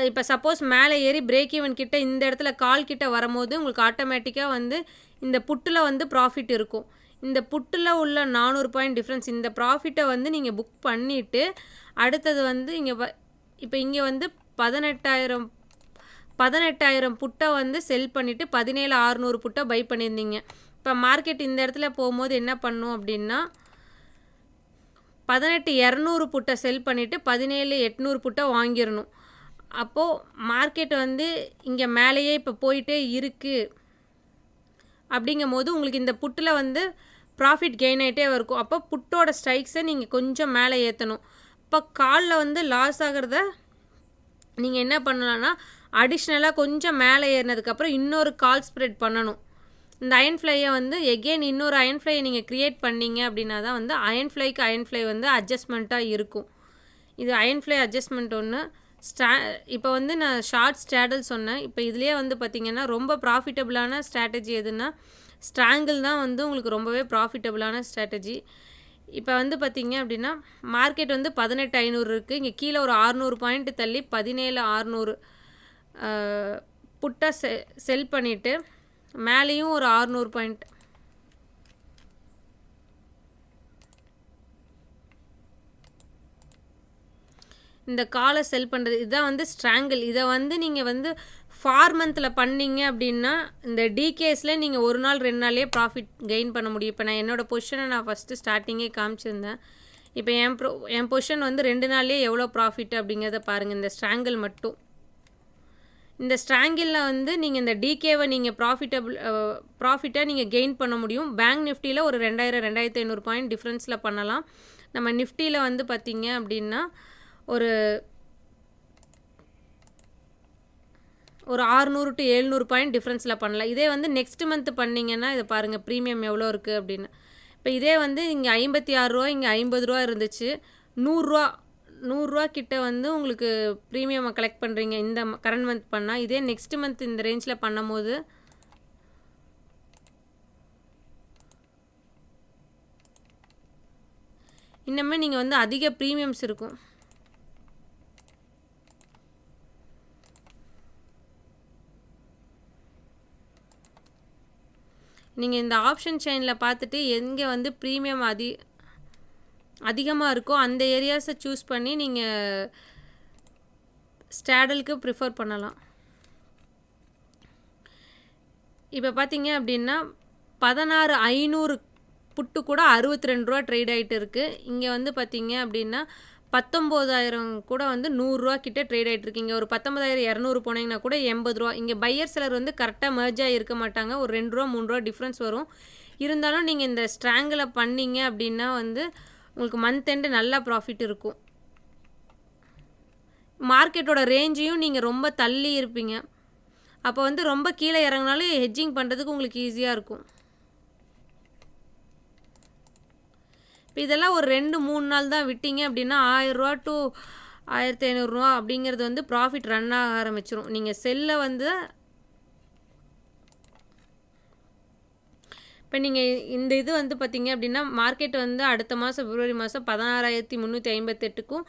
இப்போ சப்போஸ் மேலே ஏறி பிரேக் ஈவன் கிட்ட இந்த இடத்துல கால் கிட்ட வரும்போது உங்களுக்கு ஆட்டோமேட்டிக்காக வந்து இந்த புட்டில் வந்து ப்ராஃபிட் இருக்கும். இந்த புட்டில் உள்ள 400 பாயிண்ட் டிஃப்ரென்ஸ் இந்த ப்ராஃபிட்டை வந்து நீங்கள் புக் பண்ணிவிட்டு அடுத்தது வந்து இப்போ இங்கே வந்து 18,000 புட்டை வந்து செல் பண்ணிவிட்டு 17,600 புட்டை பை பண்ணியிருந்தீங்க. இப்போ மார்க்கெட் இந்த இடத்துல போகும்போது என்ன பண்ணும் அப்படின்னா 18,200 புட்டை செல் பண்ணிவிட்டு 17,800 புட்டை வாங்கிடணும். அப்போது மார்க்கெட் வந்து இங்கே மேலேயே இப்போ போயிட்டே இருக்குது. அப்படிங்கும் போது உங்களுக்கு இந்த புட்டில் வந்து ப்ராஃபிட் கெயின் ஆகிட்டே இருக்கும். அப்போ புட்டோட ஸ்ட்ரைக்ஸை நீங்கள் கொஞ்சம் மேலே ஏற்றணும். இப்போ காலில் வந்து லாஸ் ஆகிறத நீங்கள் என்ன பண்ணலான்னா அடிஷ்னலாக கொஞ்சம் மேலே ஏறினதுக்கப்புறம் இன்னொரு கால் ஸ்ப்ரெட் பண்ணணும். இந்த அயன் ஃப்ளையை வந்து எகெயின் இன்னொரு அயன் ஃப்ளையை நீங்கள் க்ரியேட் பண்ணீங்க அப்படின்னா தான் வந்து அயன் ஃப்ளை வந்து அட்ஜஸ்ட்மெண்ட்டாக இருக்கும். இது அயன் ஃப்ளை அட்ஜஸ்ட்மெண்ட் ஒன்று. இப்போ வந்து நான் ஷார்ட் ஸ்ட்ராடல் சொன்னேன். இப்போ இதுலேயே வந்து பார்த்திங்கன்னா ரொம்ப ப்ராஃபிட்டபுளான ஸ்ட்ராட்டஜி எதுனா ஸ்ட்ராங்கிள் தான் வந்து உங்களுக்கு ரொம்பவே ப்ராஃபிட்டபுளான ஸ்ட்ராட்டஜி. இப்போ வந்து பார்த்திங்க அப்படின்னா மார்க்கெட் வந்து 18,500 இருக்குது. இங்கே கீழே ஒரு 600 பாயிண்ட் தள்ளி 17,600 புட்டை செல் பண்ணிவிட்டு மேலேயும் ஒரு 600 பாயிண்ட் இந்த காலை செல் பண்ணுறது இதுதான் வந்து ஸ்ட்ராங்கிள். இதை வந்து நீங்கள் வந்து 4 மந்தில் பண்ணிங்க அப்படின்னா இந்த டிகேஸில் நீங்கள் ஒரு நாள் 2 நாள்லேயே ப்ராஃபிட் கெயின் பண்ண முடியும். இப்போ நான் என்னோடய பொசிஷனை நான் ஃபஸ்ட்டு ஸ்டார்டிங்கே காமிச்சிருந்தேன். இப்போ என் பொசிஷன் வந்து 2 நாள்லேயே எவ்வளோ ப்ராஃபிட் அப்படிங்கிறத பாருங்கள். இந்த ஸ்ட்ராங்கிள் மட்டும் இந்த ஸ்ட்ராங்கிளில் வந்து நீங்கள் இந்த டிகேவை நீங்கள் ப்ராஃபிட்டாக நீங்கள் கெயின் பண்ண முடியும். பேங்க் நிஃப்டியில் ஒரு 2,000-2,500 பாயிண்ட் டிஃப்ரென்ஸில் பண்ணலாம். நம்ம நிஃப்டியில் வந்து பார்த்திங்க அப்படின்னா ஒரு 600 to 700 பாயிண்ட் டிஃப்ரென்ஸில் பண்ணலாம். இதே வந்து நெக்ஸ்ட் மந்த் பண்ணிங்கன்னா இதை பாருங்கள் ப்ரீமியம் எவ்வளோ இருக்குது அப்படின்னு. இப்போ இதே வந்து இங்கே 56 ரூபா இங்கே 50 ரூபா இருந்துச்சு. 100 ரூபா கிட்ட வந்து உங்களுக்கு ப்ரீமியமை கலெக்ட் பண்ணுறீங்க இந்த கரண்ட் மந்த் பண்ணால். இதே நெக்ஸ்ட் மந்த் இந்த ரேஞ்சில் பண்ணும்போது இன்னுமே நீங்கள் வந்து அதிக ப்ரீமியம்ஸ் இருக்கும். நீங்கள் இந்த ஆப்ஷன் செயினில் பார்த்துட்டு எங்கே வந்து ப்ரீமியம் அதிகமாக இருக்கோ அந்த ஏரியாஸை சூஸ் பண்ணி நீங்கள் ஸ்டாடலுக்கு ப்ரிஃபர் பண்ணலாம். இப்போ பார்த்தீங்க அப்படின்னா 16,500 புட்டு கூட 62 ரூபா ட்ரேட் ஆகிட்டு இருக்குது. இங்கே வந்து பார்த்தீங்க அப்படின்னா 19,000 கூட வந்து 100 ரூபா கிட்ட ட்ரேட் ஆகிட்டு இருக்கு. இங்கே ஒரு 19,200 போனீங்கன்னா கூட 80 ரூபா. இங்கே பையர் செலர் வந்து கரெக்டாக மர்ஜாக இருக்க மாட்டாங்க. ஒரு 2 ரூபா 3 ரூபா டிஃப்ரென்ஸ் வரும். இருந்தாலும் நீங்கள் இந்த ஸ்ட்ராங்கில் பண்ணிங்க அப்படின்னா வந்து உங்களுக்கு மந்த் எண்டு நல்லா ப்ராஃபிட் இருக்கும். மார்க்கெட்டோட ரேஞ்சையும் நீங்கள் ரொம்ப தள்ளி இருப்பீங்க. அப்போ வந்து ரொம்ப கீழே இறங்கினாலும் ஹெட்ஜிங் பண்ணுறதுக்கு உங்களுக்கு ஈஸியாக இருக்கும். இப்போ இதெல்லாம் ஒரு 2-3 நாள் தான் விட்டீங்க அப்படின்னா 1000 ரூபா to 1500 ரூபா அப்படிங்கிறது வந்து ப்ராஃபிட் ரன் ஆக ஆரம்பிச்சிடும். நீங்கள் செல்லை வந்து இப்போ நீங்கள் இந்த இது வந்து பார்த்தீங்க அப்படின்னா மார்க்கெட் வந்து அடுத்த மாதம் பிப்ரவரி மாதம் 16,358க்கும்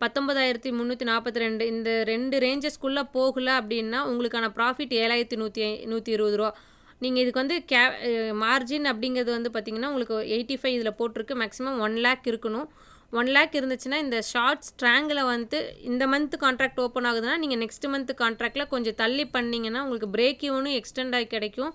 19,342 இந்த 2 ரேஞ்சஸ்க்குள்ளே போகலை அப்படின்னா உங்களுக்கான ப்ராஃபிட் 7,120 ரூபா. நீங்கள் இதுக்கு வந்து மார்ஜின் அப்படிங்கிறது வந்து பார்த்திங்கன்னா உங்களுக்கு 85 இதில் போட்டிருக்கு. மேக்ஸிமம் 1 lakh இருக்கணும். 1 லேக் இருந்துச்சுன்னா இந்த ஷார்ட் ஸ்ட்ராங்கில் வந்து இந்த மந்த் கான்ட்ராக்ட் ஓப்பன் ஆகுதுன்னா நீங்கள் நெக்ஸ்ட் மந்த் கான்ட்ராக்டில் கொஞ்சம் தள்ளி பண்ணிங்கன்னா உங்களுக்கு பிரேக் ஈவனும் எக்ஸ்டெண்ட் ஆகி கிடைக்கும்.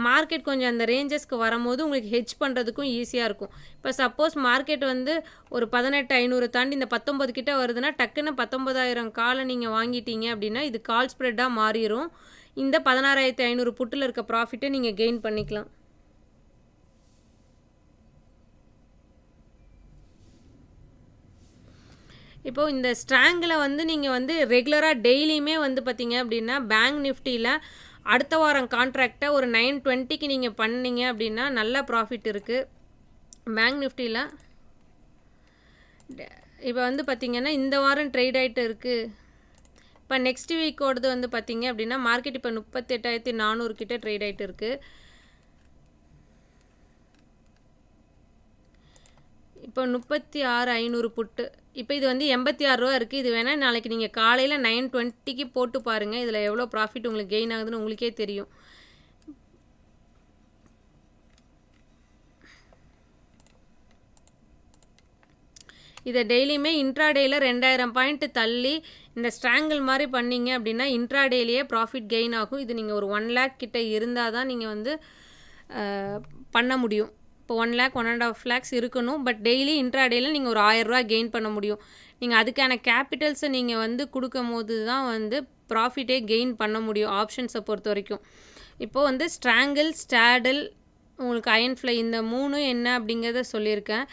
மார்க்கெட் கொஞ்சம் அந்த ரேஞ்சஸ்க்கு வரும்போது உங்களுக்கு ஹெட்ஜ் பண்ணுறதுக்கும் ஈஸியாக இருக்கும். இப்போ சப்போஸ் மார்க்கெட் வந்து ஒரு 18,500 தாண்டி இந்த 19 கிட்ட வருதுன்னா டக்குன்னு 19,000 காலை நீங்கள் வாங்கிட்டீங்க அப்படின்னா இது கால் ஸ்ப்ரெட்டாக மாறிடும். இந்த 16,500 புட்டில் இருக்க ப்ராஃபிட்டை நீங்கள் கெயின் பண்ணிக்கலாம். இப்போது இந்த ஸ்ட்ராங்கில் வந்து நீங்கள் வந்து ரெகுலராக டெய்லியுமே வந்து பார்த்தீங்க அப்படின்னா பேங்க் நிஃப்டியில் அடுத்த வாரம் கான்ட்ராக்டை ஒரு 920க்கு நீங்கள் பண்ணீங்க அப்படின்னா நல்ல ப்ராஃபிட் இருக்குது. பேங்க் நிஃப்டியில் இப்போ வந்து பார்த்திங்கன்னா இந்த வாரம் ட்ரேட் ஆகிட்டு இருக்குது. இப்போ நெக்ஸ்ட் வீக்கோடது வந்து பார்த்திங்க அப்படின்னா மார்க்கெட் இப்போ 38,400 கிட்ட ட்ரேட் ஆகிட்டு இருக்குது. இப்போ 36,500 புட்டு. இப்போ இது வந்து 86 ரூபா இருக்குது. இது வேணால் நாளைக்கு நீங்கள் காலையில் 920க்கு போட்டு பாருங்கள். இதில் எவ்வளோ ப்ராஃபிட் உங்களுக்கு கெயின் ஆகுதுன்னு உங்களுக்கே தெரியும். இதை டெய்லியுமே இன்ட்ராடேயில் 2000 பாயிண்ட் தள்ளி இந்த ஸ்ட்ராங்கிள் மாதிரி பண்ணிங்க அப்படின்னா இன்ட்ராடேலேயே ப்ராஃபிட் கெயின் ஆகும். இது நீங்கள் ஒரு 1 லேக் கிட்ட இருந்தால் தான் நீங்கள் வந்து பண்ண முடியும். இப்போ 1 லேக் 1.5 லேக்ஸ் இருக்கணும். பட் டெய்லி இன்ட்ராடேயில் நீங்கள் ஒரு 1000 ரூபா கெயின் பண்ண முடியும். நீங்கள் அதுக்கான கேபிட்டல்ஸை நீங்கள் வந்து கொடுக்கும் போது தான் வந்து ப்ராஃபிட்டே கெயின் பண்ண முடியும் ஆப்ஷன்ஸை பொறுத்த வரைக்கும். இப்போது வந்து ஸ்ட்ராங்கிள், ஸ்டாடில், உங்களுக்கு அயன்ஃப்ளை இந்த 3 என்ன அப்படிங்கிறத சொல்லியிருக்கேன்.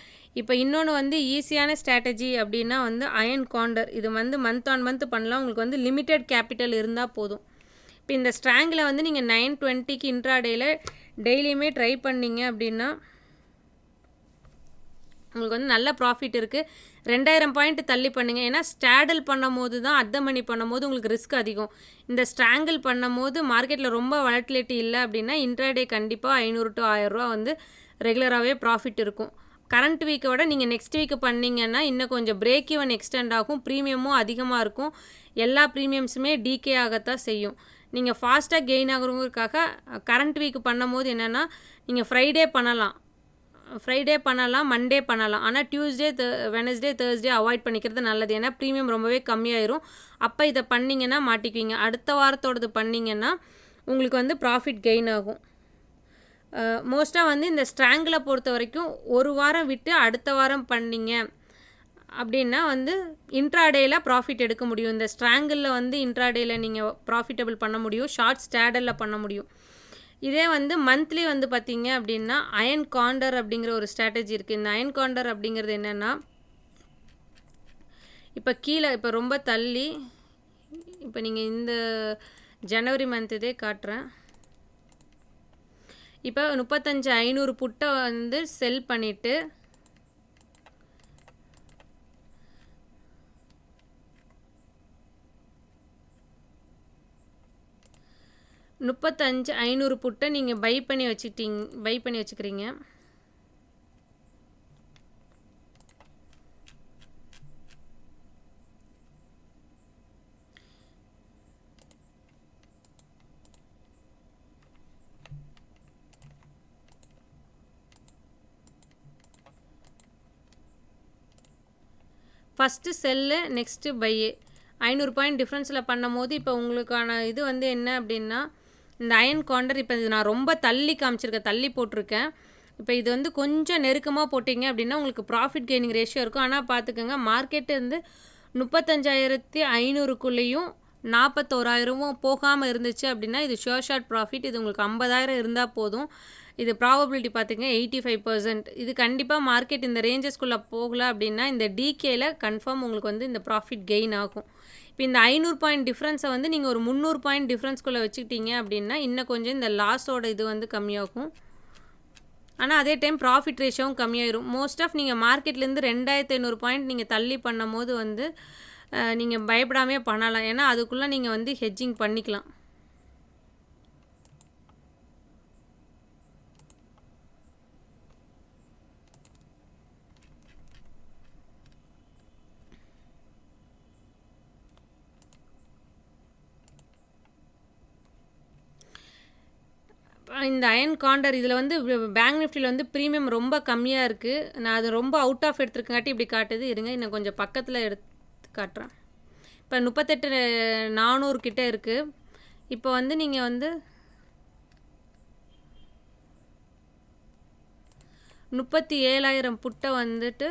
இப்போ இன்னொன்று வந்து ஈஸியான ஸ்ட்ராட்டஜி அப்படின்னா வந்து அயன் காண்டர். இது வந்து மந்த் ஆன் மந்த் பண்ணலாம். உங்களுக்கு வந்து லிமிட்டட் கேபிட்டல் இருந்தால் போதும். இப்போ இந்த ஸ்ட்ராங்கில் வந்து நீங்கள் 920க்கு இன்ட்ராடேயில் டெய்லியுமே ட்ரை பண்ணிங்க அப்படின்னா உங்களுக்கு வந்து நல்ல ப்ராஃபிட் இருக்குது. 2000 பாயிண்ட் தள்ளி பண்ணுங்கள். ஏன்னா ஸ்டாடில் பண்ணும் போது தான் அட் த மணி பண்ணும் போது உங்களுக்கு ரிஸ்க் அதிகம். இந்த ஸ்ட்ராங்கிள் பண்ணும் போது மார்க்கெட்டில் ரொம்ப வாலட்டிலிட்டி இல்லை அப்படின்னா இன்ட்ராடே கண்டிப்பாக 500 to 1000 ரூபா வந்து ரெகுலராகவே ப்ராஃபிட் இருக்கும். கரண்ட் வீக்கோட நீங்கள் நெக்ஸ்ட் வீக்கு பண்ணிங்கன்னா இன்னும் கொஞ்சம் பிரேக் ஈவன் எக்ஸ்டெண்ட் ஆகும். ப்ரீமியமும் அதிகமாக இருக்கும். எல்லா ப்ரீமியம்ஸுமே டிகே ஆகத்தான் செய்யும். நீங்கள் ஃபாஸ்ட்டாக கெயின் ஆகுறவங்களுக்காக கரண்ட் வீக் பண்ணும் போது என்னென்னா நீங்கள் ஃப்ரைடே பண்ணலாம், மண்டே பண்ணலாம். ஆனால் டியூஸ்டே, வெனஸ்டே, தேர்ஸ்டே அவாய்ட் பண்ணிக்கிறது நல்லது. ஏன்னா ப்ரீமியம் ரொம்பவே கம்மியாயிரும். அப்போ இதை பண்ணிங்கன்னா மாட்டிக்குவீங்க. அடுத்த வாரத்தோடது பண்ணிங்கன்னா உங்களுக்கு வந்து ப்ராஃபிட் கெயின் ஆகும். மோஸ்ட்டாக வந்து இந்த ஸ்ட்ராங்கில் பொறுத்த வரைக்கும் ஒரு வாரம் விட்டு அடுத்த வாரம் பண்ணிங்க அப்படின்னா வந்து இன்ட்ராடேயில் ப்ராஃபிட் எடுக்க முடியும். இந்த ஸ்ட்ராங்கிளில் வந்து இன்ட்ராடேயில் நீங்கள் ப்ராஃபிட்டபிள் பண்ண முடியும். ஷார்ட் ஸ்டாடலில் பண்ண முடியும். இதே வந்து மந்த்லி வந்து பார்த்திங்க அப்படின்னா அயன் காண்டர் அப்படிங்கிற ஒரு ஸ்ட்ராட்டஜி இருக்குது. இந்த அயன் காண்டர் அப்படிங்கிறது என்னென்னா இப்போ கீழே இப்போ ரொம்ப தள்ளி இப்போ நீங்கள் இந்த ஜனவரி மந்த் இதே காட்டுறேன். இப்போ 35,500 புட்டை வந்து செல் பண்ணிவிட்டு 35,500 புட்டை நீங்கள் பை பண்ணி வச்சுக்கிறீங்க. First sell, next buy. 500 point டிஃப்ரென்ஸில் பண்ணும் போது இப்போ உங்களுக்கான இது வந்து என்ன அப்படின்னா இந்த அயன் காண்டர். இப்போ இது நான் ரொம்ப தள்ளி தள்ளி போட்டிருக்கேன். இப்போ இது வந்து கொஞ்சம் நெருக்கமாக போட்டிங்க அப்படின்னா உங்களுக்கு ப்ராஃபிட் கெய்னிங் ரேஷியோ இருக்கும். ஆனால் பார்த்துக்கோங்க, மார்க்கெட்டு வந்து 35,500க்குள்ளேயும் 41,000 போகாமல் இருந்துச்சு அப்படின்னா இது ஷோர் ஷார்ட் ப்ராஃபிட். இது உங்களுக்கு 50,000 இருந்தால் போதும். இது ப்ராபபிலிட்டி பார்த்திங்க 85%. இது கண்டிப்பாக மார்க்கெட் இந்த ரேஞ்சஸ்குள்ளே போகல அப்படின்னா இந்த டிகேயில் கன்ஃபார்ம் உங்களுக்கு வந்து இந்த ப்ராஃபிட் கெயின் ஆகும். இப்போ இந்த 500 பாயிண்ட் டிஃப்ரென்ஸை வந்து நீங்கள் ஒரு 300 பாயிண்ட் டிஃப்ரென்ஸ்குள்ளே வச்சுக்கிட்டீங்க அப்படின்னா இன்னும் கொஞ்சம் இந்த லாஸோட இது வந்து கம்மியாகும். ஆனால் அதே டைம் ப்ராஃபிட் ரேஷியோவும் கம்மியாயிரும். மோஸ்ட் ஆஃப் நீங்கள் மார்க்கெட்லேருந்து 2,500 பாயிண்ட் நீங்கள் தள்ளி பண்ணும் போது வந்து நீங்கள் பயப்படாமே பண்ணலாம். ஏன்னா அதுக்குள்ளே நீங்கள் வந்து ஹெட்ஜிங் பண்ணிக்கலாம். இந்த அயன் காண்டர் இதில் வந்து பேங்க் நிஃப்டியில் வந்து ப்ரீமியம் ரொம்ப கம்மியாக இருக்குது. நான் அது ரொம்ப அவுட் ஆஃப் எடுத்துருக்காட்டி இப்படி காட்டுது. இருங்க இன்னும் கொஞ்சம் பக்கத்தில் எடுத்து காட்டுறேன். இப்போ 38,400 கிட்ட இருக்குது. இப்போ வந்து நீங்கள் வந்து 37,000 புட்டை வந்துட்டு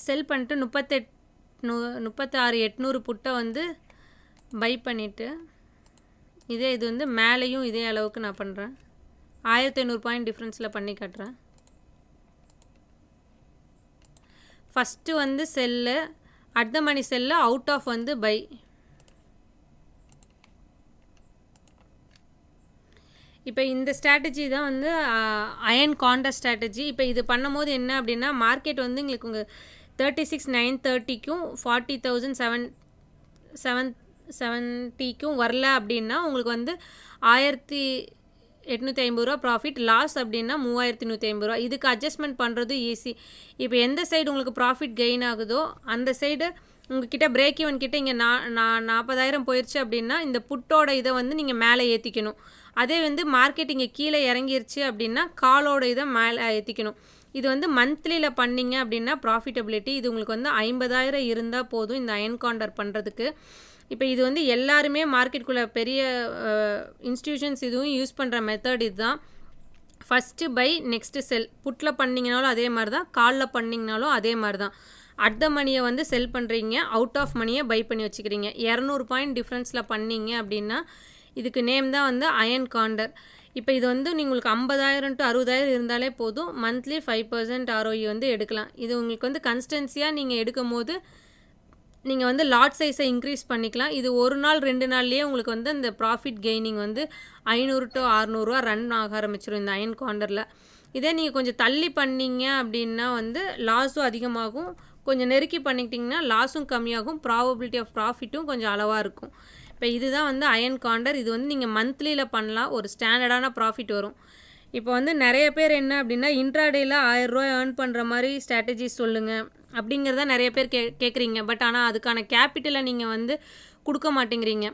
செல் பண்ணிட்டு 36,800 புட்டை வந்து பை பண்ணிவிட்டு இது வந்து மேலேயும் இதே அளவுக்கு நான் பண்ணுறேன். 1500 பாயிண்ட் டிஃப்ரென்ஸில் பண்ணி காட்டுறேன். ஃபஸ்ட்டு வந்து sell, at the money sell, out of வந்து பை. இப்போ இந்த ஸ்ட்ராட்டஜி தான் வந்து அயன் காண்டர் ஸ்ட்ராட்டஜி. இப்போ இது பண்ணும்போது என்ன அப்படின்னா, மார்க்கெட் வந்து உங்களுக்கு உங்கள் 36,930க்கும் 40,770க்கும் வரல அப்படின்னா உங்களுக்கு வந்து 1,850 ரூபா ப்ராஃபிட். லாஸ் அப்படின்னா 3,150 ரூபா. இதுக்கு அட்ஜஸ்ட்மெண்ட் பண்ணுறது ஈஸி. இப்போ எந்த சைடு உங்களுக்கு ப்ராஃபிட் கெயின் ஆகுதோ அந்த சைடு உங்ககிட்ட பிரேக் ஈவன் கிட்ட இங்கே 40,000 போயிடுச்சு அப்படின்னா இந்த புட்டோட இதை வந்து நீங்கள் மேலே ஏற்றிக்கணும். அதே வந்து மார்க்கெட் இங்கே கீழே இறங்கிருச்சு அப்படின்னா காலோட இதை மேலே ஏற்றிக்கணும். இது வந்து மந்த்லியில் பண்ணிங்க அப்படின்னா ப்ராஃபிட்டபிலிட்டி இது உங்களுக்கு வந்து 50,000 இருந்தால் போதும் இந்த அயன் காண்டர் பண்ணுறதுக்கு. இப்போ இது வந்து எல்லாருமே மார்க்கெட்டுக்குள்ளே பெரிய இன்ஸ்டிடியூஷன்ஸ் இதுவும் யூஸ் பண்ணுற மெத்தட் இதுதான். ஃபஸ்ட்டு பை நெக்ஸ்ட்டு செல். புட்டில் பண்ணிங்கனாலும் அதே மாதிரி தான், காலில் பண்ணிங்கனாலும் அதே மாதிரி தான். அட் த மணியை வந்து செல் பண்ணுறீங்க, அவுட் ஆஃப் மணியை பை பண்ணி வச்சுக்கிறீங்க. 200 பாயிண்ட் டிஃப்ரென்ஸில் பண்ணிங்க அப்படின்னா இதுக்கு நேம் தான் வந்து அயன் காண்டர். இப்போ இது வந்து உங்களுக்கு 50,000 to 60,000 இருந்தாலே போதும். மந்த்லி 5% ROE வந்து எடுக்கலாம். இது உங்களுக்கு வந்து கன்ஸ்டன்சியாக நீங்கள் எடுக்கும் போது நீங்கள் வந்து லாட் சைஸை இன்க்ரீஸ் பண்ணிக்கலாம். இது ஒரு நாள் 2 நாள்லேயே உங்களுக்கு வந்து அந்த ப்ராஃபிட் கெய்னிங் வந்து 500 to 600 ரூபா ரன் ஆக ஆரம்பிச்சிடும் இந்த அயன் காண்டரில். இதே நீங்கள் கொஞ்சம் தள்ளி பண்ணிங்க அப்படின்னா வந்து லாஸும் அதிகமாகும். கொஞ்சம் நெருக்கி பண்ணிக்கிட்டிங்கன்னா லாஸும் கம்மியாகும். ப்ராபபிலிட்டி ஆஃப் ப்ராஃபிட்டும் கொஞ்சம் அளவாக இருக்கும். இப்போ இதுதான் வந்து அயன் காண்டர். இது வந்து நீங்கள் மந்த்லியில் பண்ணலாம், ஒரு ஸ்டாண்டர்டான ப்ராஃபிட் வரும். இப்போ வந்து நிறைய பேர் என்ன அப்படின்னா இன்ட்ராடேயில் 1000 ரூபா ஏர்ன் பண்ணுற மாதிரி ஸ்ட்ராட்டஜிஸ் சொல்லுங்கள் அப்படிங்கிறத நிறைய பேர் கேட்குறீங்க. பட் ஆனால் அதுக்கான கேபிட்டலை நீங்கள் வந்து கொடுக்க மாட்டேங்கிறீங்க.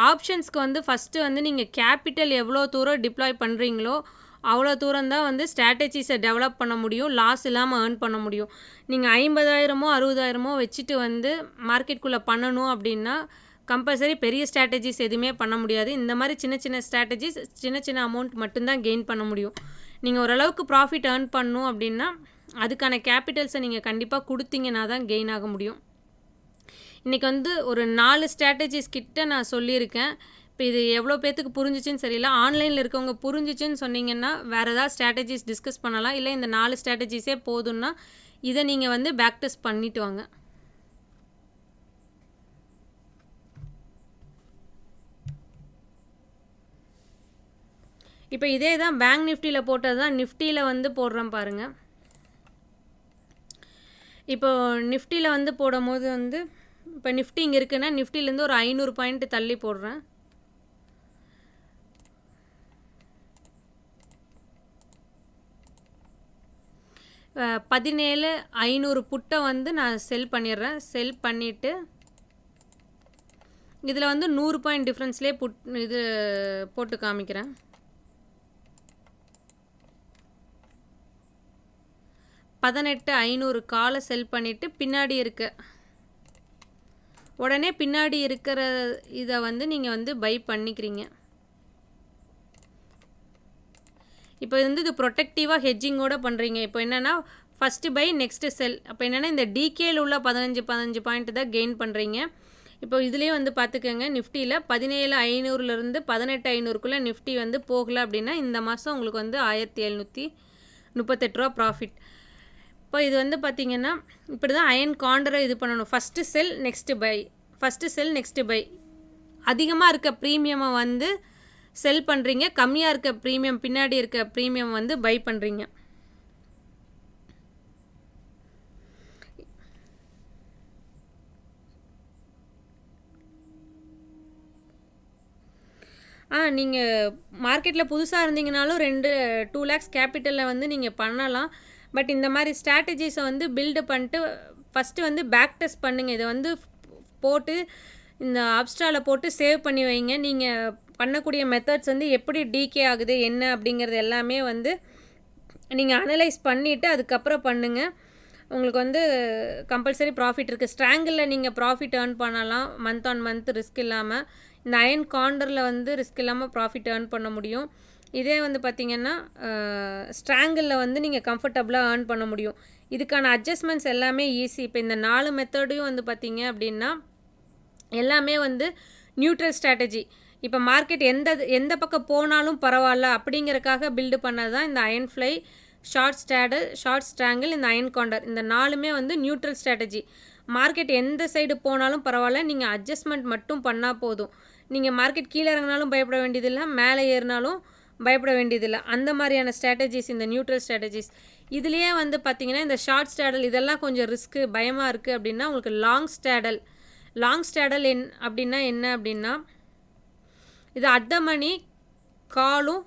ஆப்ஷன்ஸ்க்கு வந்து ஃபஸ்ட்டு வந்து நீங்கள் கேபிட்டல் எவ்வளோ தூரம் டிப்ளாய் பண்ணுறீங்களோ அவ்வளோ தூரம் தான் வந்து ஸ்ட்ராட்டஜிஸை டெவலப் பண்ண முடியும், லாஸ் இல்லாமல் ஏர்ன் பண்ண முடியும். நீங்கள் 50,000 60,000 வச்சுட்டு வந்து மார்க்கெட்டுக்குள்ளே பண்ணணும் அப்படின்னா கம்பல்சரி பெரிய ஸ்ட்ராட்டஜிஸ் எதுவுமே பண்ண முடியாது. இந்த மாதிரி சின்ன சின்ன ஸ்ட்ராட்டஜிஸ் சின்ன சின்ன அமௌண்ட் மட்டும்தான் கெயின் பண்ண முடியும். நீங்கள் ஓரளவுக்கு ப்ராஃபிட் ஏர்ன் பண்ணணும் அப்படின்னா அதுக்கான கேபிட்டல்ஸை நீங்கள் கண்டிப்பாக கொடுத்தீங்கன்னா தான் கெயின் ஆக முடியும். இன்றைக்கி வந்து ஒரு 4 ஸ்ட்ராட்டஜிஸ் கிட்ட நான் சொல்லியிருக்கேன். இப்போ இது எவ்வளோ பேத்துக்கு புரிஞ்சிச்சின்னு சரியில்லை. ஆன்லைனில் இருக்கவங்க புரிஞ்சிச்சின்னு சொன்னீங்கன்னா வேறு ஏதாவது ஸ்ட்ராட்டஜிஸ் டிஸ்கஸ் பண்ணலாம். இல்லை இந்த 4 ஸ்ட்ராட்டஜிஸே போதும்னா இதை நீங்கள் வந்து பேக் டெஸ்ட் பண்ணிட்டு வாங்க. இப்போ இதே தான் பேங்க் நிஃப்டியில் போட்டது தான் நிஃப்டியில் வந்து போடுறேன் பாருங்கள். இப்போ நிஃப்டியில் வந்து போடும் போது வந்து இப்போ நிஃப்டி இங்கே இருக்குன்னா நிஃப்டிலேருந்து ஒரு 500 பாயிண்ட் தள்ளி போடுறேன். அ 17,500 புட்டை வந்து நான் செல் பண்ணிடுறேன். செல் பண்ணிவிட்டு இதில் வந்து 100 பாயிண்ட் டிஃப்ரென்ஸ்லேயே இது போட்டு காமிக்கிறேன். 18,500 காலை செல் பண்ணிவிட்டு பின்னாடி உடனே பின்னாடி இருக்கிற இதை வந்து நீங்கள் வந்து பை பண்ணிக்கிறீங்க. இப்போ வந்து இது ப்ரொடெக்டிவாக ஹெட்ஜிங்கோடு பண்ணுறீங்க. இப்போ என்னென்னா ஃபஸ்ட்டு பை நெக்ஸ்ட்டு செல். அப்போ என்னென்னா இந்த டிகேயில் உள்ள 15 பாயிண்ட் தான் கெயின் பண்ணுறீங்க. இப்போ இதுலேயே வந்து பார்த்துக்கோங்க, நிஃப்டியில் 17,500லேருந்து 18,500க்குள்ளே நிஃப்டி வந்து போகலை அப்படின்னா இந்த மாதம் உங்களுக்கு வந்து 1,738 ரூபா ப்ராஃபிட். இப்போ இது வந்து பார்த்திங்கன்னா இப்படி தான் அயன் காண்டரை இது பண்ணணும். First sell next buy, first sell next buy. அதிகமாக இருக்க ப்ரீமியமை வந்து செல் பண்ணுறீங்க, கம்மியாக இருக்க ப்ரீமியம் பின்னாடி இருக்க ப்ரீமியம் வந்து பை பண்ணுறீங்க. நீங்கள் மார்க்கெட்டில் புதுசாக இருந்தீங்கனாலும் 2 lakhs கேபிட்டலில் வந்து நீங்கள் பண்ணலாம். பட் இந்த மாதிரி ஸ்ட்ராட்டஜிஸை வந்து பில்டு பண்ணிட்டு ஃபஸ்ட்டு வந்து பேக் டெஸ்ட் பண்ணுங்கள். இதை வந்து போட்டு இந்த அப்ஸ்ட்ராவில் போட்டு சேவ் பண்ணி வைங்க. நீங்கள் பண்ணக்கூடிய மெத்தட்ஸ் வந்து எப்படி டிகே ஆகுது என்ன அப்படிங்கிறது எல்லாமே வந்து நீங்கள் அனலைஸ் பண்ணிவிட்டு அதுக்கப்புறம் பண்ணுங்கள். உங்களுக்கு வந்து கம்பல்சரி ப்ராஃபிட் இருக்குது. ஸ்ட்ராங்கிளில் நீங்கள் ப்ராஃபிட் ஏர்ன் பண்ணலாம் மந்த் ஆன் மந்த் ரிஸ்க் இல்லாமல். இந்த அயன் கார்னரில் வந்து ரிஸ்க் இல்லாமல் ப்ராஃபிட் ஏர்ன் பண்ண முடியும். இதே வந்து பார்த்திங்கன்னா ஸ்ட்ராங்கிளில் வந்து நீங்கள் கம்ஃபர்டபுளாக ஏர்ன் பண்ண முடியும். இதுக்கான அட்ஜஸ்ட்மெண்ட்ஸ் எல்லாமே ஈஸி. இப்போ இந்த 4 மெத்தடையும் வந்து பார்த்திங்க அப்படின்னா எல்லாமே வந்து நியூட்ரல் ஸ்ட்ராட்டஜி. இப்போ மார்க்கெட் எந்த பக்கம் போனாலும் பரவாயில்ல அப்படிங்கிறக்காக பில்டு பண்ணது தான் இந்த iron fly, short straddle, short strangle, இந்த அயன் கார்னர். இந்த 4மே வந்து நியூட்ரல் ஸ்ட்ராட்டஜி. மார்க்கெட் எந்த சைடு போனாலும் பரவாயில்ல, நீங்கள் அட்ஜஸ்ட்மெண்ட் மட்டும் பண்ணால் போதும். நீங்கள் மார்க்கெட் கீழே இறங்கினாலும் பயப்பட வேண்டியதில்லை, மேலே ஏறினாலும் பயப்பட வேண்டியதில்லை. அந்த மாதிரியான ஸ்ட்ராட்டஜிஸ் இந்த நியூட்ரல் ஸ்ட்ராட்டஜிஸ். இதுலேயே வந்து பார்த்திங்கன்னா இந்த ஷார்ட் ஸ்ட்ராடல் இதெல்லாம் கொஞ்சம் ரிஸ்க்கு பயமாக இருக்குது அப்படின்னா உங்களுக்கு லாங் ஸ்ட்ராடல். லாங் ஸ்ட்ராடல் அப்படின்னா என்ன அப்படின்னா இது அட் த மணி காலும்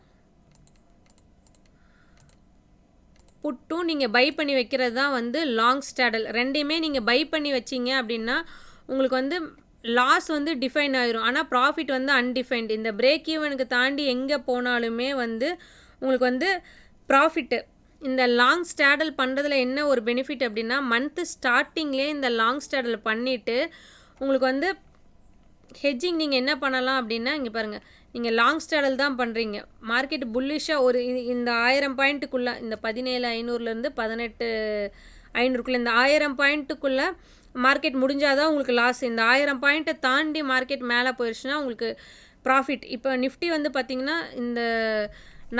புட்டும் நீங்கள் பை பண்ணி வைக்கிறது தான் வந்து லாங் ஸ்ட்ராடல். ரெண்டையுமே நீங்கள் பை பண்ணி வச்சிங்க அப்படின்னா உங்களுக்கு வந்து லாஸ் வந்து டிஃபைன் ஆயிரும், ஆனால் ப்ராஃபிட் வந்து அன்டிஃபைன்டு. இந்த பிரேக் ஈவனுக்கு தாண்டி எங்கே போனாலுமே வந்து உங்களுக்கு வந்து ப்ராஃபிட்டு. இந்த லாங் ஸ்ட்ராடல் பண்ணுறதுல என்ன ஒரு பெனிஃபிட் அப்படின்னா மந்த்து ஸ்டார்டிங்லேயே இந்த லாங் ஸ்ட்ராடல் பண்ணிவிட்டு உங்களுக்கு வந்து ஹெட்ஜிங் நீங்கள் என்ன பண்ணலாம் அப்படின்னா இங்கே பாருங்கள், நீங்கள் லாங் ஸ்ட்ராடல் தான் பண்ணுறீங்க, மார்க்கெட் புல்லிஷாக ஒரு இந்த 1000 பாயிண்ட்டுக்குள்ளே இந்த 17,500லேருந்து 18,500க்குள்ளே இந்த 1000 பாயிண்ட்டுக்குள்ளே மார்க்கெட் முடிஞ்சால் தான் உங்களுக்கு லாஸ். இந்த 1000 பாயிண்ட்டை தாண்டி மார்க்கெட் மேலே போயிடுச்சுன்னா உங்களுக்கு ப்ராஃபிட். இப்போ நிஃப்டி வந்து பார்த்திங்கன்னா இந்த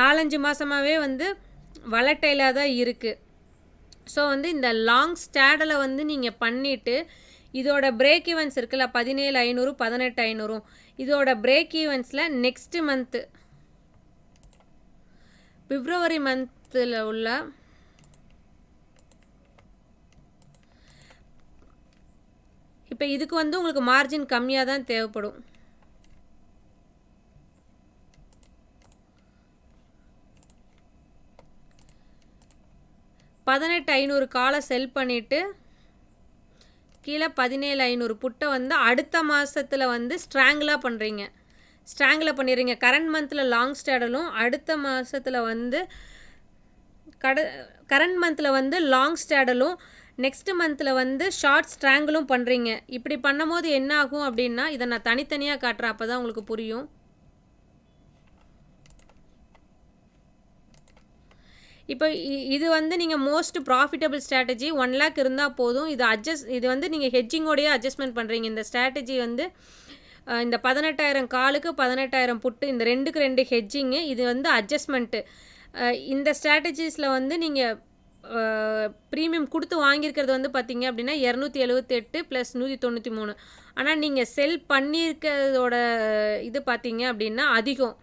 4-5 மாதமாகவே வந்து வலட்டைலாக தான் இருக்குது. ஸோ வந்து இந்த லாங் ஸ்ட்ராடலை வந்து நீங்கள் பண்ணிவிட்டு இதோட பிரேக் ஈவன்ஸ் இருக்குல்ல 17,500, 18,500, இதோட பிரேக் ஈவன்ஸில் நெக்ஸ்ட்டு மந்த்து பிப்ரவரி மந்தில் உள்ள இப்போ இதுக்கு வந்து உங்களுக்கு மார்ஜின் கம்மியாக தான் தேவைப்படும். $18,500 காலை செல் பண்ணிவிட்டு கீழே 17,500 புட்டை வந்து அடுத்த மாதத்தில் வந்து ஸ்ட்ராங்கிளாக பண்ணுறீங்க, ஸ்ட்ராங்கில் பண்ணிடுறீங்க. கரண்ட் மந்தில் லாங் ஸ்ட்ராடலும் அடுத்த மாதத்தில் வந்து கரண்ட் மந்தில் வந்து லாங் ஸ்ட்ராடலும் நெக்ஸ்ட்டு மந்தில் வந்து ஷார்ட் ஸ்ட்ராங்கிளும் பண்ணுறீங்க. இப்படி பண்ணும் போது என்ன ஆகும் அப்படின்னா இதை நான் தனித்தனியாக காட்டுறேன், அப்போ தான் உங்களுக்கு புரியும். இப்போ இது வந்து நீங்கள் மோஸ்ட் ப்ராஃபிட்டபிள் ஸ்ட்ராட்டஜி. 1 lakh இருந்தால் போதும். இது வந்து நீங்கள் ஹெட்ஜிங்கோடையே அட்ஜஸ்ட்மெண்ட் பண்ணுறீங்க. இந்த ஸ்ட்ராட்டஜி வந்து இந்த 18,000 காலுக்கு 18,000 புட்டு இந்த 2க்கு 2 ஹெட்ஜிங்கு, இது வந்து அட்ஜஸ்ட்மெண்ட்டு. இந்த ஸ்ட்ராட்டஜிஸில் வந்து நீங்கள் ப்ரீமியம் கொடுத்து வாங்கியிருக்கிறது வந்து பார்த்திங்க அப்படின்னா 278 + 193. ஆனால் நீங்கள் செல் பண்ணியிருக்கிறதோட இது பார்த்திங்க அப்படின்னா அதிகம்.